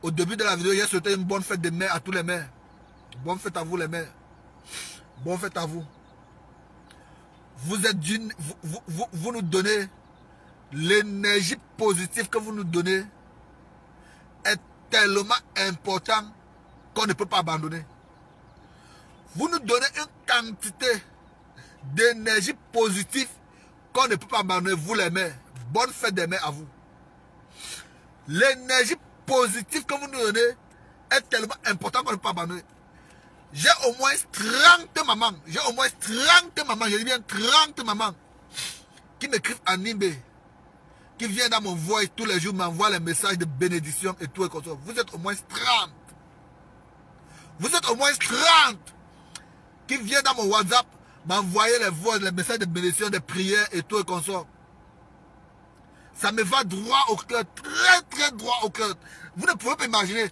au début de la vidéo, j'ai souhaité une bonne fête des mères à tous les mères. Bonne fête à vous les mères. Bonne fête à vous. Vous êtes d'une... Vous nous donnez l'énergie positive que vous nous donnez est tellement important qu'on ne peut pas abandonner. Vous nous donnez une quantité d'énergie positive qu'on ne peut pas abandonner, vous les mères. Bonne fête des mères à vous. L'énergie positive que vous nous donnez est tellement importante qu'on ne peut pas abandonner. J'ai au moins 30 mamans. J'ai au moins 30 mamans. Je dis bien 30 mamans qui m'écrivent en Nimbe, qui viennent dans mon voice tous les jours, m'envoient les messages de bénédiction et tout et comme ça. Vous êtes au moins 30. Vous êtes au moins 30 qui viennent dans mon WhatsApp m'envoyer les voix, les messages de bénédiction, des prières et tout et comme ça. Ça me va droit au cœur, très très droit au cœur. Vous ne pouvez pas imaginer.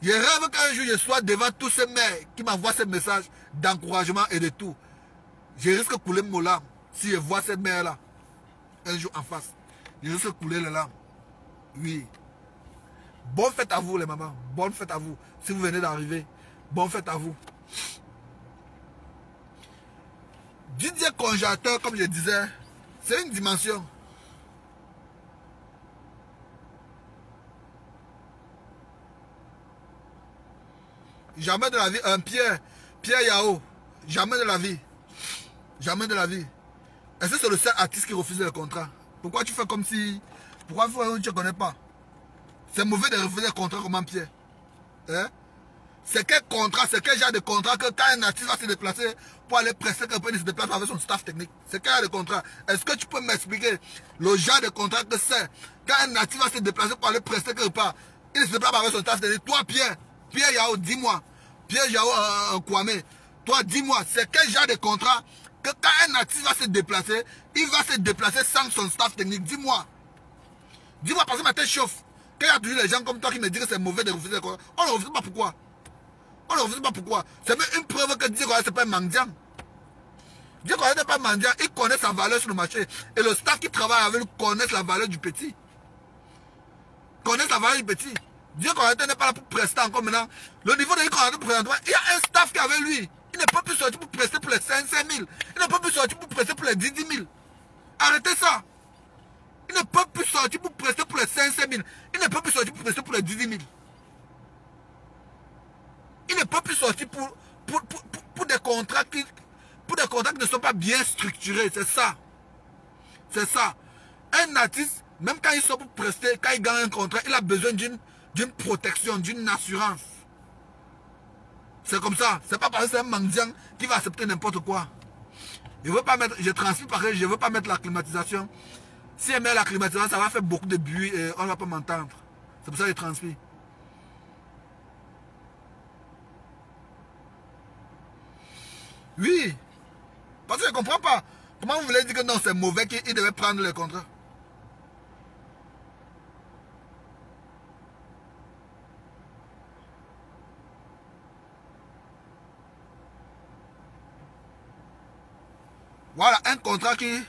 Je rêve qu'un jour je sois devant tous ces mères qui m'envoient ces messages d'encouragement et de tout. Je risque de couler mon larme si je vois ces mères-là un jour en face. Je risque de couler les larmes. Oui. Bonne fête à vous les mamans. Bonne fête à vous. Si vous venez d'arriver, bonne fête à vous. Didier congélateur, comme je disais, c'est une dimension. Jamais de la vie, un Pierre Yao, jamais de la vie. Jamais de la vie. Est-ce que c'est le seul artiste qui refuse le contrat? Pourquoi tu fais comme si... Pourquoi tu ne connais pas? C'est mauvais de refuser le contrat comme un Pierre. Hein? C'est quel contrat, c'est quel genre de contrat que quand un artiste va se déplacer pour aller presser quelqu'un, il se déplace avec son staff technique? C'est quel genre de contrat? Est-ce que tu peux m'expliquer le genre de contrat que c'est quand un artiste va se déplacer pour aller presser quelque part, il se déplace avec son staff technique? Toi Pierre Yao, dis-moi. Pierre Yao Kwame, toi dis-moi, c'est quel genre de contrat que quand un artiste va se déplacer, il va se déplacer sans son staff technique? Dis-moi. Dis-moi parce que ma tête chauffe. Quand il y a toujours les gens comme toi qui me disent que c'est mauvais de refuser le contrat, on ne refuse pas pourquoi? On ne refuse pas pourquoi? C'est même une preuve que Dieu c'est pas un mendiant. Dieu n'est pas un mendiant, il connaît sa valeur sur le marché. Et le staff qui travaille avec lui connaît la valeur du petit. Connaît la valeur du petit. Dieu n'est pas là pour prester encore maintenant. Le niveau de Dieu présentement, il y a un staff qui est avec lui. Il ne peut plus sortir pour prester pour les 500 000. Il ne peut plus sortir pour prester pour les 10 000. Arrêtez ça. Il ne peut plus sortir pour prester pour les 500 000. Il ne peut plus sortir pour prester pour les 10 000. Il ne peut plus sortir pour des contrats qui ne sont pas bien structurés. C'est ça. C'est ça. Un artiste, même quand il sort pour prester, quand il gagne un contrat, il a besoin d'une protection, d'une assurance. C'est comme ça. C'est pas parce que c'est un mendiant qui va accepter n'importe quoi. Je veux pas mettre, je transmets pareil, je veux pas mettre la climatisation. Si elle met la climatisation, ça va faire beaucoup de bruit et on ne va pas m'entendre. C'est pour ça que je transmets. Oui. Parce que je ne comprends pas. Comment vous voulez dire que non, c'est mauvais qu'il devait prendre le contrat? Voilà, un contrat qui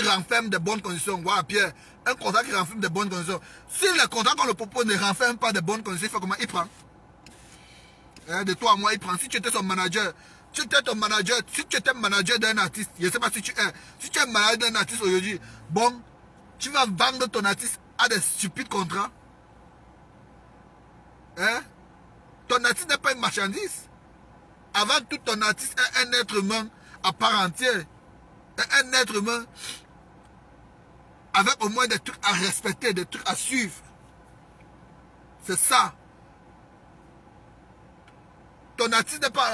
renferme de bonnes conditions. Voilà, Pierre, un contrat qui renferme de bonnes conditions. Si le contrat qu'on le propose ne renferme pas de bonnes conditions, il fait comment? Il prend. De toi à moi, il prend. Si tu étais son manager, si tu étais manager d'un artiste, je ne sais pas si tu es. Si tu es manager d'un artiste aujourd'hui, bon, tu vas vendre ton artiste à des stupides contrats. Hein? Ton artiste n'est pas une marchandise. Avant tout, ton artiste est un être humain à part entière. Un être humain avec au moins des trucs à respecter, des trucs à suivre. C'est ça. Ton artiste n'est pas,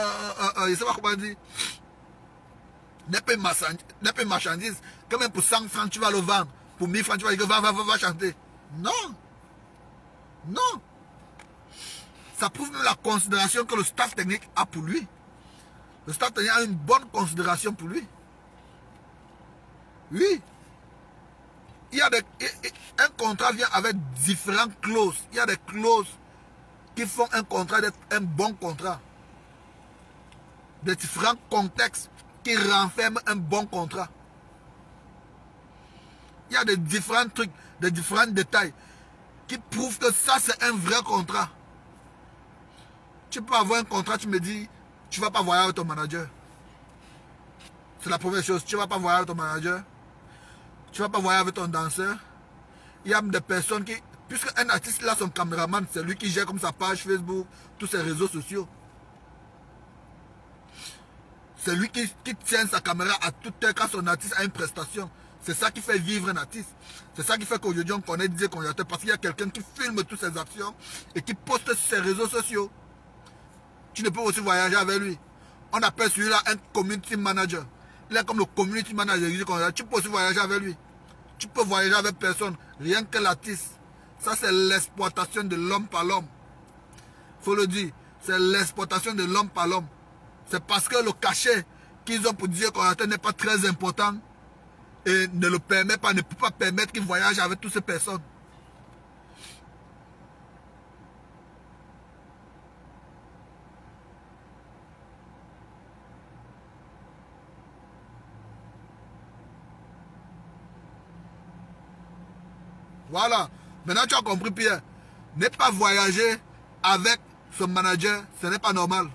je ne sais pas comment dire, n'est pas une marchandise. Quand même pour 100 francs, tu vas le vendre. Pour 1000 francs, tu vas dire, va chanter. Non. Non. Ça prouve même la considération que le staff technique a pour lui. Le staff technique a une bonne considération pour lui. Oui. Il y a un contrat vient avec différentes clauses. Il y a des clauses qui font un contrat d'être un bon contrat. Des différents contextes qui renferment un bon contrat. Il y a des différents trucs, des différents détails qui prouvent que ça c'est un vrai contrat. Tu peux avoir un contrat, tu me dis, tu ne vas pas voyager avec ton manager. C'est la première chose, tu ne vas pas voyager avec ton manager. Tu ne vas pas voyager avec ton danseur. Il y a des personnes qui, puisque un artiste là, son caméraman, c'est lui qui gère comme sa page Facebook, tous ses réseaux sociaux. C'est lui qui tient sa caméra à toute heure quand son artiste a une prestation. C'est ça qui fait vivre un artiste. C'est ça qui fait qu'aujourd'hui on connaît DJ Konaté, parce qu'il y a quelqu'un qui filme toutes ses actions et qui poste sur ses réseaux sociaux. Tu ne peux aussi voyager avec lui. On appelle celui-là un community manager. Il est comme le community manager. Tu peux aussi voyager avec lui. Tu peux voyager avec personne, rien que l'artiste. Ça, c'est l'exploitation de l'homme par l'homme. Il faut le dire. C'est l'exploitation de l'homme par l'homme. C'est parce que le cachet qu'ils ont pour dire qu'on n'est pas très important et ne le permet pas, ne peut pas permettre qu'il voyage avec toutes ces personnes. Voilà. Maintenant, tu as compris, Pierre. Ne pas voyager avec son manager, ce n'est pas normal.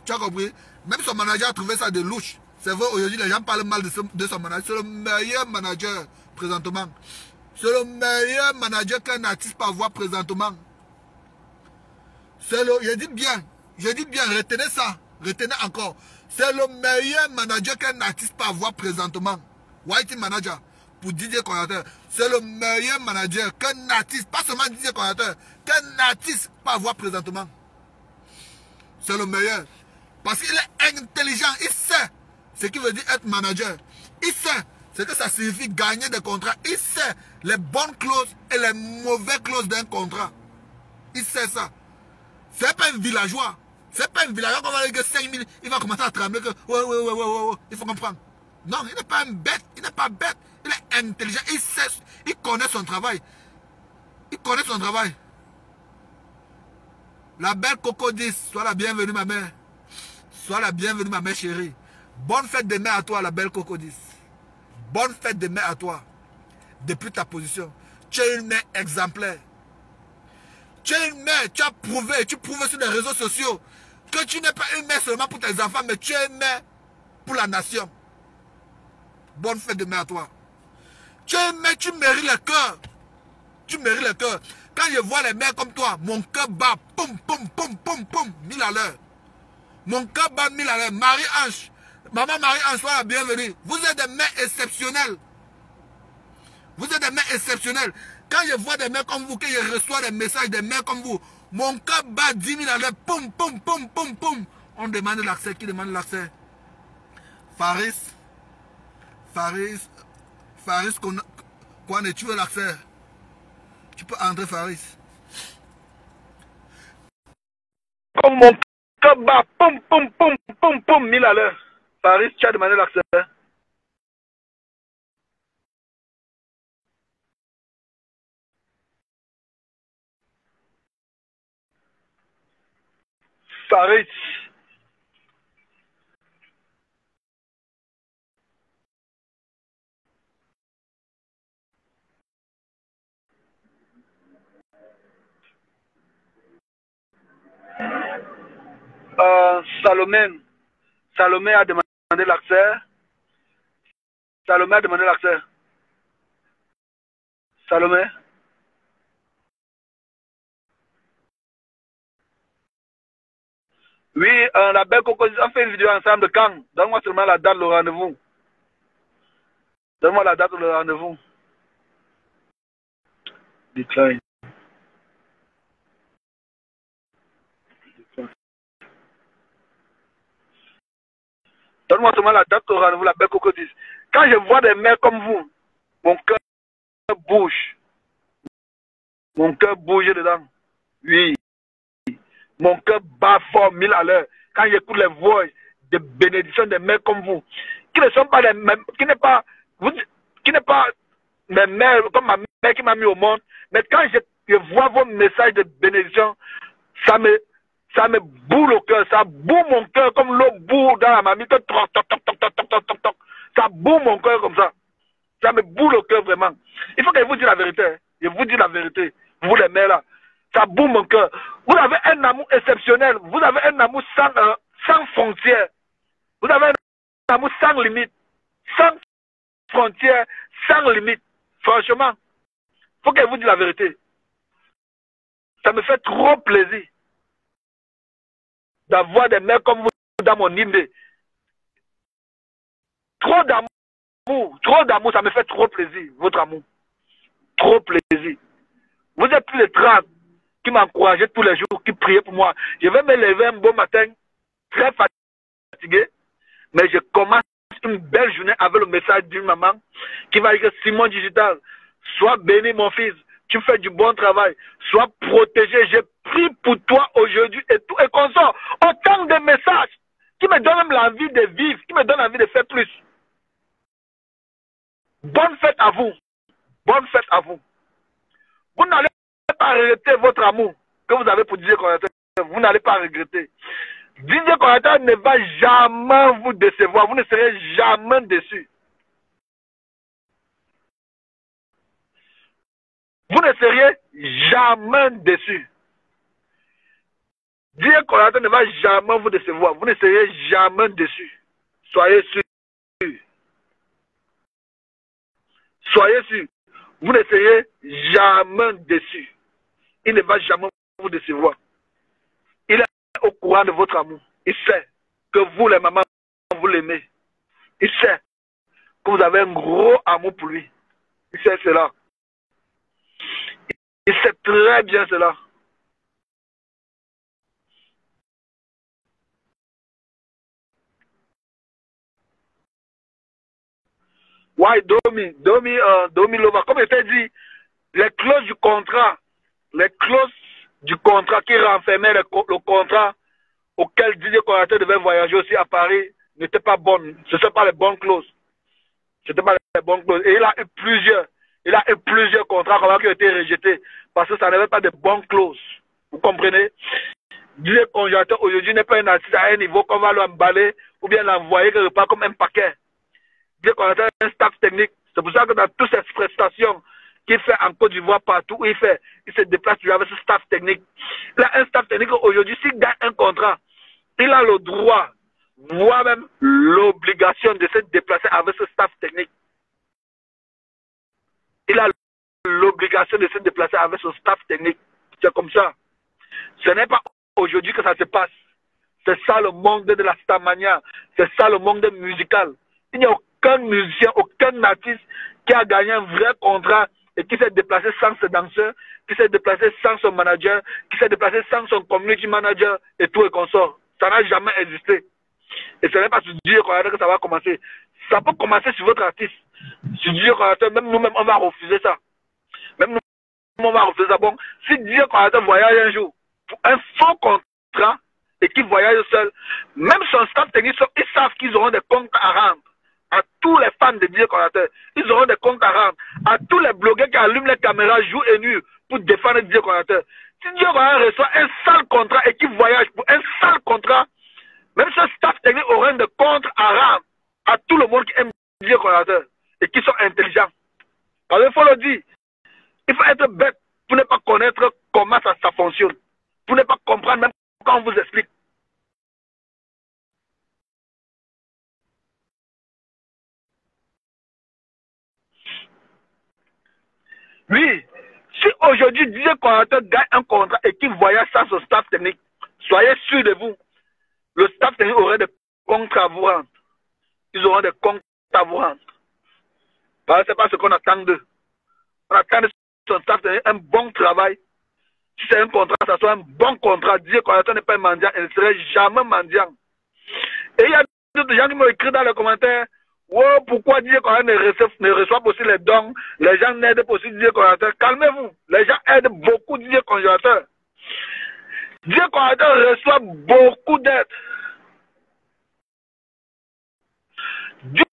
Tu as compris? Même son manager a trouvé ça de louche. C'est vrai, aujourd'hui, les gens parlent mal de son manager. C'est le meilleur manager présentement. C'est le meilleur manager qu'un artiste peut avoir présentement. Je dis bien, retenez ça. Retenez encore. C'est le meilleur manager qu'un artiste peut avoir présentement. Whitey Manager. Pour DJ Konaté, c'est le meilleur manager qu'un artiste, pas seulement DJ Konaté, qu'un artiste peut avoir présentement. C'est le meilleur. Parce qu'il est intelligent, il sait ce qui veut dire être manager. Il sait ce que ça signifie gagner des contrats. Il sait les bonnes clauses et les mauvaises clauses d'un contrat. Il sait ça. C'est pas un villageois. C'est pas un villageois qu'on va dire que 5 000, il va commencer à trembler que ouais, il faut comprendre. Non, il n'est pas un bête, il n'est pas bête. Il est intelligent, il sait, il connaît son travail. Il connaît son travail. La belle Coco 10, sois la bienvenue ma mère. Sois la bienvenue ma mère chérie. Bonne fête de mai à toi la belle Coco 10. Bonne fête de mai à toi. Depuis ta position. Tu es une mère exemplaire. Tu es une mère, tu as prouvé, tu prouves sur les réseaux sociaux que tu n'es pas une mère seulement pour tes enfants, mais tu es une mère pour la nation. Bonne fête de mai à toi. Tu es une mère, tu mérites le cœur. Tu mérites le cœur. Quand je vois les mères comme toi, mon cœur bat, poum, poum, poum, poum, poum, 1000 à l'heure. Mon cœur bat 1000 à l'heure. Marie-Ange, maman Marie-Ange, sois la bienvenue. Vous êtes des mères exceptionnelles. Vous êtes des mères exceptionnelles. Quand je vois des mères comme vous, que je reçois des messages des mères comme vous, mon cœur bat 10 000 à l'heure. Poum, poum, poum, poum, poum. On demande l'accès. Qui demande l'accès? Faris, quand tu veux l'accès? Tu peux entrer, Faris. Comme mon cœur bat, poum, poum, poum, poum, poum, 1000 à l'heure. Faris, tu as demandé l'accès. Faris. Salomé a demandé l'accès. Salomé a demandé l'accès. Salomé. Oui, la belle Coco, on fait une vidéo ensemble quand? Donne-moi seulement la date, le rendez-vous. Donne-moi la date de rendez-vous. Decline. Donne-moi seulement la date de rendez-vous, la belle cocodisse. Quand je vois des mères comme vous, mon cœur bouge. Mon cœur bouge dedans. Oui. Mon cœur bat fort 1000 à l'heure. Quand j'écoute les voix de bénédiction des mères comme vous, qui ne sont pas les mêmes, qui n'est pas mes mères, comme ma mère qui m'a mis au monde, mais quand je vois vos messages de bénédiction, ça me boule au cœur, ça boue mon cœur comme l'eau boue dans la mamie, ça boue mon cœur comme ça. Ça me boule au cœur vraiment. Il faut que je vous dise la vérité. Hein. Je vous dis la vérité. Vous les mères là. Ça boue mon cœur. Vous avez un amour exceptionnel. Vous avez un amour sans frontières. Vous avez un amour sans limite. Sans frontières, sans limite. Franchement, il faut que je vous dise la vérité. Ça me fait trop plaisir d'avoir des mères comme vous dans mon hymne. Trop d'amour, ça me fait trop plaisir, votre amour. Trop plaisir. Vous êtes plus les 30 qui m'encourageaient tous les jours, qui priaient pour moi. Je vais me lever un beau matin, très fatigué, mais je commence une belle journée avec le message d'une maman qui va dire Simon Digital, sois béni mon fils, tu fais du bon travail, sois protégé, je prie pour toi aujourd'hui et tout, et qu'on sort autant de messages qui me donnent même l'envie de vivre, qui me donnent l'envie de faire plus. Bonne fête à vous. Bonne fête à vous. Vous n'allez pas regretter votre amour que vous avez pour DJ Konaté. Vous n'allez pas regretter. DJ Konaté ne va jamais vous décevoir. Vous ne serez jamais déçus. Vous ne seriez jamais déçus. DJ Konaté ne va jamais vous décevoir. Vous ne serez jamais déçus. Soyez sûrs. Soyez sûrs. Vous ne serez jamais déçus. Il ne va jamais vous décevoir. Il est au courant de votre amour. Il sait que vous, les mamans, vous l'aimez. Il sait que vous avez un gros amour pour lui. Il sait cela. Il sait très bien cela. Ouais, Domi Lova, comme je t'ai dit, les clauses du contrat qui renfermaient le contrat auquel Didier Konaté devait voyager aussi à Paris n'étaient pas bonnes. Ce ne sont pas les bonnes clauses. C'était pas les bonnes clauses. Et il a eu plusieurs contrats qui ont été rejetés parce que ça n'avait pas de bonnes clauses. Vous comprenez? Didier Konaté aujourd'hui n'est pas un artiste à un niveau qu'on va l'emballer ou bien l'envoyer quelque part comme un paquet. Didier Konaté a un staff technique. C'est pour ça que dans toutes ces prestations qu'il fait en Côte d'Ivoire, partout où il se déplace avec ce staff technique. Il a un staff technique aujourd'hui, s'il gagne un contrat, il a le droit, voire même l'obligation de se déplacer avec ce staff technique. Il a l'obligation de se déplacer avec ce staff technique. C'est comme ça. Ce n'est pas aujourd'hui que ça se passe. C'est ça le monde de la Starmania. C'est ça le monde musical. Il n'y a aucun musicien, aucun artiste qui a gagné un vrai contrat et qui s'est déplacé sans ses danseurs, qui s'est déplacé sans son manager, qui s'est déplacé sans son community manager et tout et consort. Ça n'a jamais existé. Et ce n'est pas sur Dieu que ça va commencer. Ça peut commencer sur votre artiste. Sur Dieu même nous-mêmes, on va refuser ça. Même nous, on va refuser ça. Bon, si Dieu voyage un jour pour un faux contrat et qu'il voyage seul, même son staff technique, ils savent qu'ils auront des comptes à rendre à tous les fans de Dieu Konaté. Ils auront des comptes à rendre à tous les blogueurs qui allument les caméras jour et nuit pour défendre Dieu Konaté. Si Dieu Konaté reçoit un sale contrat et qu'il voyage pour un sale contrat, même ce staff technique aura des comptes à rendre à tout le monde qui aime Dieu Konaté et qui sont intelligents. Parce qu'il faut le dire, il faut être bête pour ne pas connaître comment ça fonctionne, pour ne pas comprendre même quand on vous explique. Oui, si aujourd'hui Dieu Konaté gagne un contrat et qu'il voyage sans son staff technique, soyez sûr de vous, le staff technique aurait des comptes à vous rendre. Ils auront des comptes à vous rendre. Parce que c'est pas ce qu'on attend d'eux. On attend de son staff de un bon travail. Si c'est un contrat, ça soit un bon contrat. Dire qu'on n'est pas mendiant, il ne serait jamais mendiant. Et il y a d'autres gens qui m'ont écrit dans les commentaires, oh, pourquoi dire qu'on ne reçoit pas aussi les dons? Les gens n'aident pas aussi dire congélateur. Calmez-vous. Les gens aident beaucoup dire congélateur. Dire congélateur reçoit beaucoup d'aide. Dire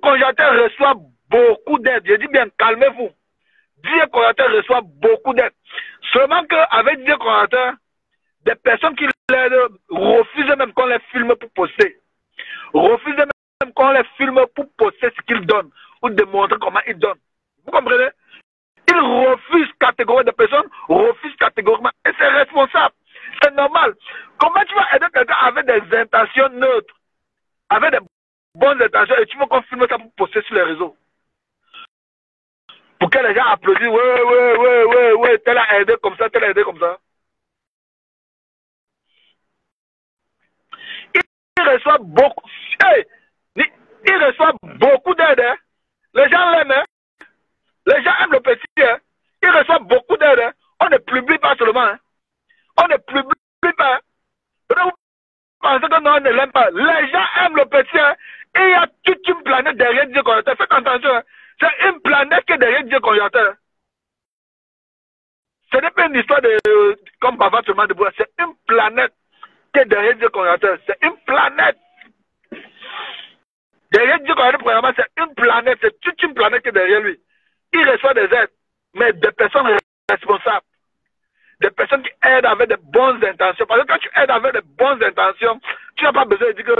congélateur reçoit beaucoup d'aide. Je dis bien, calmez-vous. Dire congélateur reçoit beaucoup d'aide. Seulement qu'avec dire congélateur, des personnes qui l'aident refusent même qu'on les filme pour poster. Refusent même qu'on les filme pour poster ce qu'ils donnent ou démontrer comment ils donnent. Vous comprenez? Ils refusent catégoriquement, des personnes refusent catégoriquement. Et c'est responsable. C'est normal. Comment tu vas aider quelqu'un avec des intentions neutres, avec des bonnes intentions, et tu veux qu'on filme ça pour poster sur les réseaux? Pour que les gens applaudissent, ouais, tel a aidé comme ça, tel a aidé comme ça. Il reçoit beaucoup, il reçoit beaucoup d'aide. Hein. Les gens l'aiment. Hein. Les gens aiment le petit. Hein. Il reçoit beaucoup d'aide. Hein. On ne publie pas seulement. Hein. On ne publie pas. Hein. Vous pensez que non, on ne l'aime pas. Les gens aiment le petit. Hein. Et il y a toute une planète derrière Dieu congélateur. Faites attention. Hein. C'est une planète qui est derrière Dieu congélateur. Hein. Ce n'est pas une histoire de comme Bava seulement de bois. C'est une planète qui est derrière Dieu congélateur. C'est une planète. Derrière Dieu congélateur, premièrement, c'est une planète. C'est toute une planète qui est derrière lui. Il reçoit des aides, mais des personnes responsables. Des personnes qui aident avec de bonnes intentions. Parce que quand tu aides avec de bonnes intentions, tu n'as pas besoin de dire que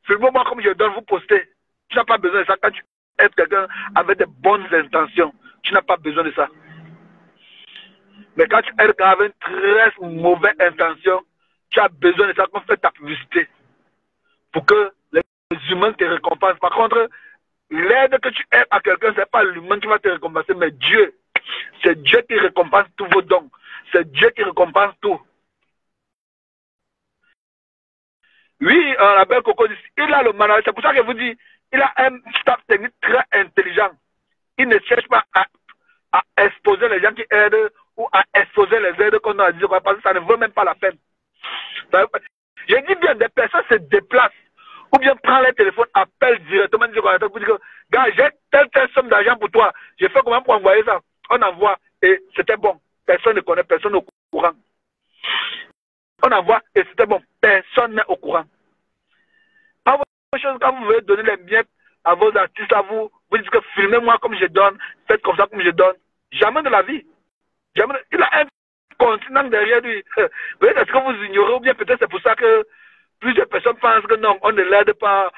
filmez-moi comme je donne, vous postez. Tu n'as pas besoin de ça. Quand tu aides quelqu'un avec de bonnes intentions, tu n'as pas besoin de ça. Mais quand tu aides avec une très mauvaise intention, tu as besoin de ça qu'on fait ta publicité. Pour que les humains te récompensent. Par contre, l'aide que tu aides à quelqu'un, ce n'est pas l'humain qui va te récompenser, mais Dieu. C'est Dieu qui récompense tous vos dons. C'est Dieu qui récompense tout. Oui, la belle Coco dit, il a le management. C'est pour ça que je vous dis, il a un staff technique très intelligent. Il ne cherche pas à exposer les gens qui aident ou à exposer les aides qu'on a dit, parce que ça ne vaut même pas la peine. Je dis bien, des personnes se déplacent ou bien prennent les téléphones, appellent directement pour dire que, gars, j'ai telle somme d'argent pour toi. J'ai fait comment pour envoyer ça? On envoie et c'était bon. Personne ne connaît, personne n'est au courant. On envoie et c'était bon. Personne n'est au courant. Pas vos choses, quand vous voulez donner les miettes à vos artistes, à vous, vous dites que filmez-moi comme je donne, faites comme ça comme je donne. Jamais de la vie. Jamais. Il a un continent derrière lui. Peut-être est-ce que vous ignorez ou bien peut-être c'est pour ça que plusieurs personnes pensent que non, on ne l'aide pas,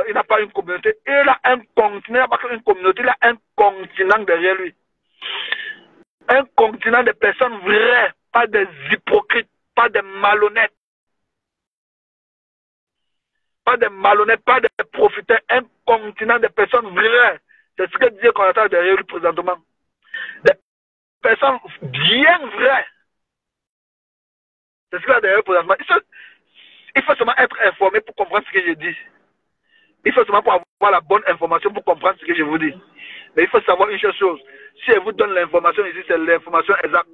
il n'a pas une communauté. Il a un continent, pas qu'une communauté, il a un continent derrière lui. Un continent de personnes vraies, pas des hypocrites, pas des malhonnêtes. Pas des malhonnêtes, pas des profiteurs, un continent de personnes vraies. C'est ce que Dieu qu'on attend derrière lui présentement. Des personnes bien vraies. C'est ce qu'il y a derrière lui présentement. Il faut seulement être informé pour comprendre ce que je dis. Il faut seulement pour avoir la bonne information pour comprendre ce que je vous dis. Mais il faut savoir une chose. Si elle vous donne l'information ici, c'est l'information exacte.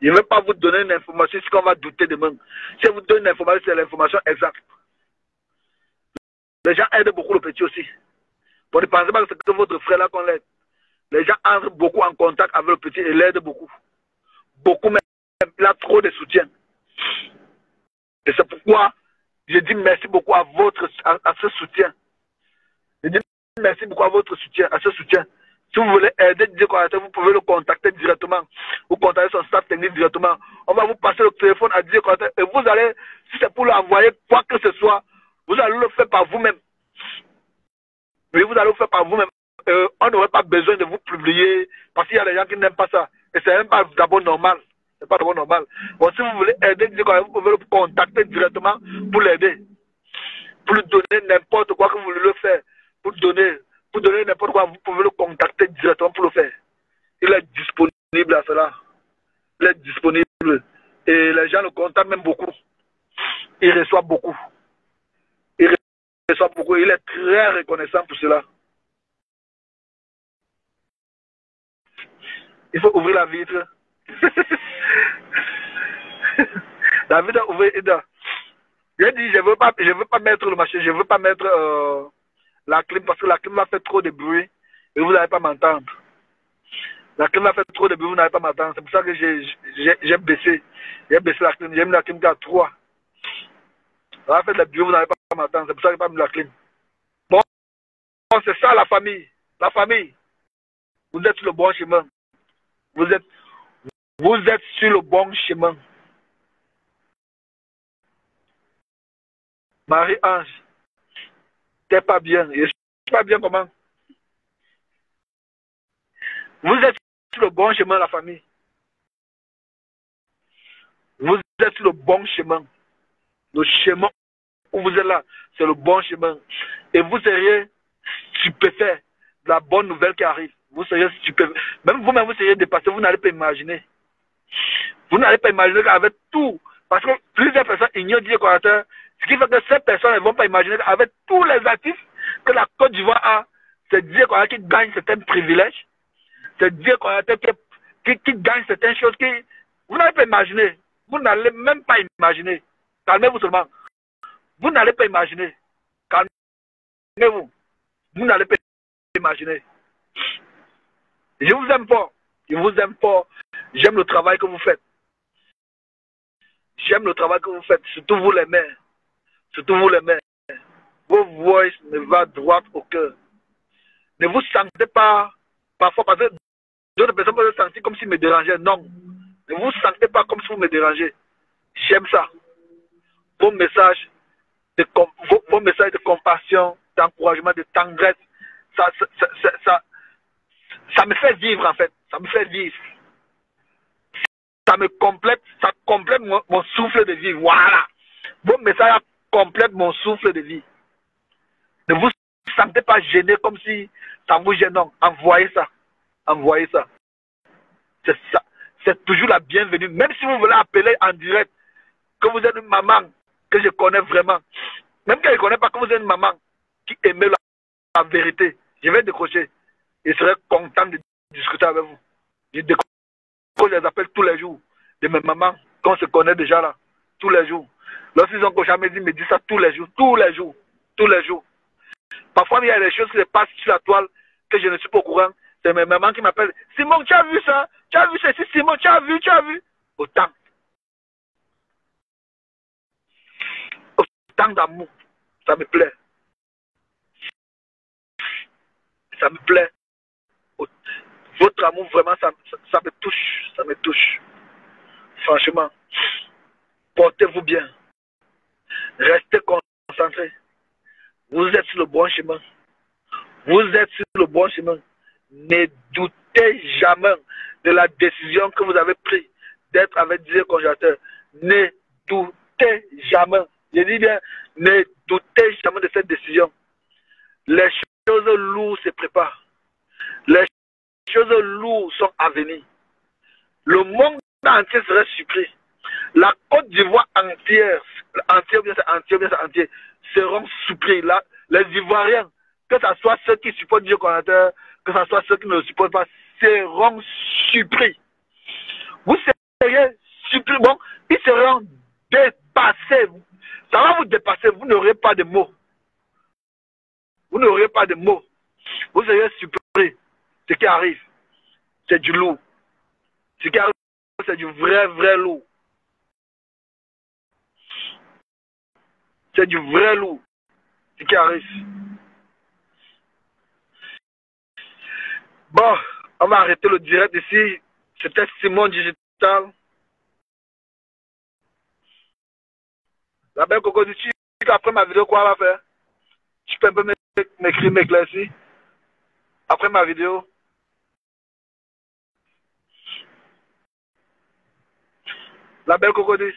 Je ne vais pas vous donner une information ce qu'on va douter demain. Si elle vous donne une information, c'est l'information exacte. Les gens aident beaucoup le petit aussi. Vous ne pensez pas que c'est que votre frère là qu'on l'aide. Les gens entrent beaucoup en contact avec le petit et l'aident beaucoup. Beaucoup même. Il a trop de soutien. Et c'est pourquoi je dis merci beaucoup à ce soutien. Je dis merci beaucoup à votre soutien, à ce soutien. Si vous voulez aider Dieu Congélateur, vous pouvez le contacter directement. Vous contactez son staff technique directement. On va vous passer le téléphone à Dieu Congélateur et vous allez, si c'est pour lui envoyer quoi que ce soit, vous allez le faire par vous-même. Oui, vous allez le faire par vous-même. On n'aurait pas besoin de vous publier parce qu'il y a des gens qui n'aiment pas ça. Et c'est même pas d'abord normal. C'est pas d'abord normal. Bon, si vous voulez aider Dieu Congélateur, vous pouvez le contacter directement pour l'aider. Pour lui donner n'importe quoi que vous voulez le faire. Pour donner n'importe quoi, vous pouvez le contacter directement pour le faire. Il est disponible à cela. Il est disponible. Et les gens le contactent même beaucoup. Il reçoit beaucoup. Il reçoit beaucoup. Il est très reconnaissant pour cela. Il faut ouvrir la vitre. La vitre ouverte. J'ai dit, je veux pas mettre le machin, je veux pas mettre la clim parce que la clim va faire trop de bruit et vous n'allez pas m'entendre. La clim va faire trop de bruit, vous n'allez pas m'entendre. C'est pour ça que j'ai baissé. J'ai baissé la clim. J'ai mis la clim à 3. Ça va faire de bruit, vous n'allez pas m'entendre. C'est pour ça que j'ai pas mis la clim. Bon, c'est ça la famille. La famille. Vous êtes sur le bon chemin. Vous êtes sur le bon chemin. Marie-Ange, t'es pas bien. Je suis pas bien comment? Vous êtes sur le bon chemin, la famille. Vous êtes sur le bon chemin. Le chemin où vous êtes là, c'est le bon chemin. Et vous seriez stupéfait de la bonne nouvelle qui arrive. Vous seriez stupéfait. Même vous-même, vous seriez dépassé. Vous n'allez pas imaginer. Vous n'allez pas imaginer qu'avec tout, parce que plusieurs personnes ignorent Dieu créateur, ce qui fait que ces personnes ne vont pas imaginer qu'avec tous les actifs que la Côte d'Ivoire a, c'est Dieu créateur qui gagne certains privilèges, c'est Dieu créateur qui gagne certaines choses qui... Vous n'allez pas imaginer. Vous n'allez même pas imaginer. Calmez-vous seulement. Vous n'allez pas imaginer. Calmez-vous. Vous n'allez pas imaginer. Je vous aime fort. Je vous aime fort. J'aime le travail que vous faites. J'aime le travail que vous faites. Surtout vous les mères. Surtout vous les mères. Vos voix me va droit au cœur. Ne vous sentez pas, parfois, parce que d'autres personnes peuvent se sentir comme s'ils me dérangeaient. Non. Ne vous sentez pas comme si vous me dérangez. J'aime ça. Vos messages de compassion, d'encouragement, de tendresse, ça me fait vivre en fait. Ça me fait vivre. Ça complète mon souffle de vie. Voilà. Vos messages complètent mon souffle de vie. Ne vous sentez pas gêné comme si ça vous gêne. Non. Envoyez ça. Envoyez ça. C'est ça. C'est toujours la bienvenue. Même si vous voulez appeler en direct que vous êtes une maman que je connais vraiment. Même que je ne connais pas, que vous êtes une maman qui aimait la vérité. Je vais décrocher. Je serai content de discuter avec vous. Je décroche les appelle tous les jours de mes mamans qu'on se connaît déjà là. Tous les jours. Lorsqu'ils ont jamais dit, me disent ça tous les jours. Tous les jours. Tous les jours. Parfois, il y a des choses qui se passent sur la toile que je ne suis pas au courant. C'est mes mamans qui m'appellent. Simon, tu as vu ça? Tu as vu ceci? Simon, tu as vu? Tu as vu? Autant. Autant d'amour. Ça me plaît. Ça me plaît. Votre amour, vraiment, ça me touche. Ça me touche. Franchement. Portez-vous bien. Restez concentrés. Vous êtes sur le bon chemin. Vous êtes sur le bon chemin. Ne doutez jamais de la décision que vous avez prise d'être avec Dieu congélateur. Ne doutez jamais. Je dis bien, ne doutez jamais de cette décision. Les choses lourdes se préparent. Les choses lourdes sont à venir. Le monde entier serait surpris. La Côte d'Ivoire entière seront surpris. Là, les Ivoiriens, que ce soit ceux qui supportent Dieu créateur, que ce soit ceux qui ne le supportent pas, seront surpris. Vous serez surpris. Bon, ils seront dépassés. Ça va vous dépasser. Vous n'aurez pas de mots. Vous n'aurez pas de mots. Vous serez surpris. Ce qui arrive, c'est du lourd. Ce qui arrive, c'est du vrai lourd. C'est du vrai lourd. Ce qui arrive. Bon, on va arrêter le direct ici. C'était Simon Digital. La belle Coco dit, après ma vidéo, quoi on va faire? Tu peux un peu m'écrire, m'éclaircir. Après ma vidéo. La belle Coco dit.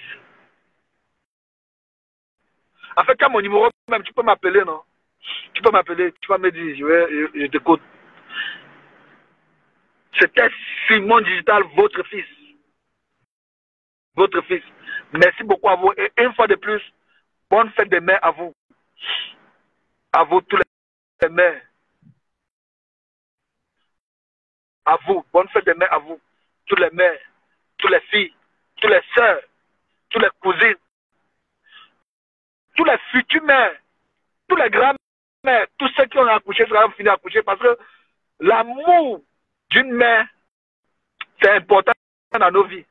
En fait, tu as mon numéro même, tu peux m'appeler, non? Tu peux m'appeler, tu vas me dire, je t'écoute. C'était Simon Digital, votre fils. Votre fils. Merci beaucoup à vous. Et une fois de plus, bonne fête des mères à vous. À vous tous les mères. à vous. Bonne fête des mères à vous. Tous les mères, toutes les filles, toutes les sœurs, toutes les cousines, tous les futurs mères, tous les grands-mères, tous ceux qui ont accouché, qui ont fini d'accoucher, parce que l'amour d'une mère, c'est important dans nos vies.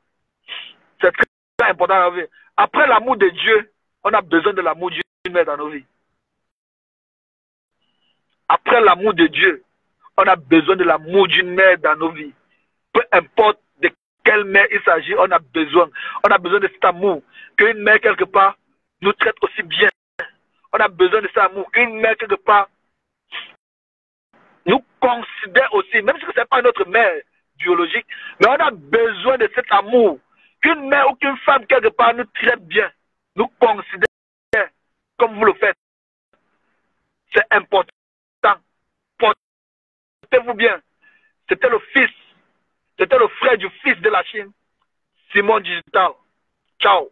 C'est très important dans nos vies. Après l'amour de Dieu, on a besoin de l'amour d'une mère dans nos vies. Après l'amour de Dieu, on a besoin de l'amour d'une mère dans nos vies. Peu importe de quelle mère il s'agit, on a besoin. On a besoin de cet amour. Qu'une mère, quelque part, nous traite aussi bien. On a besoin de cet amour. Qu'une mère, quelque part, nous considère aussi, même si ce n'est pas notre mère biologique, mais on a besoin de cet amour. Qu'une mère ou qu'une femme, quelque part, nous traite bien, nous considère comme vous le faites. C'est important. Portez-vous bien. C'était le fils, c'était le frère du fils de la Chine, Simon Digital. Ciao.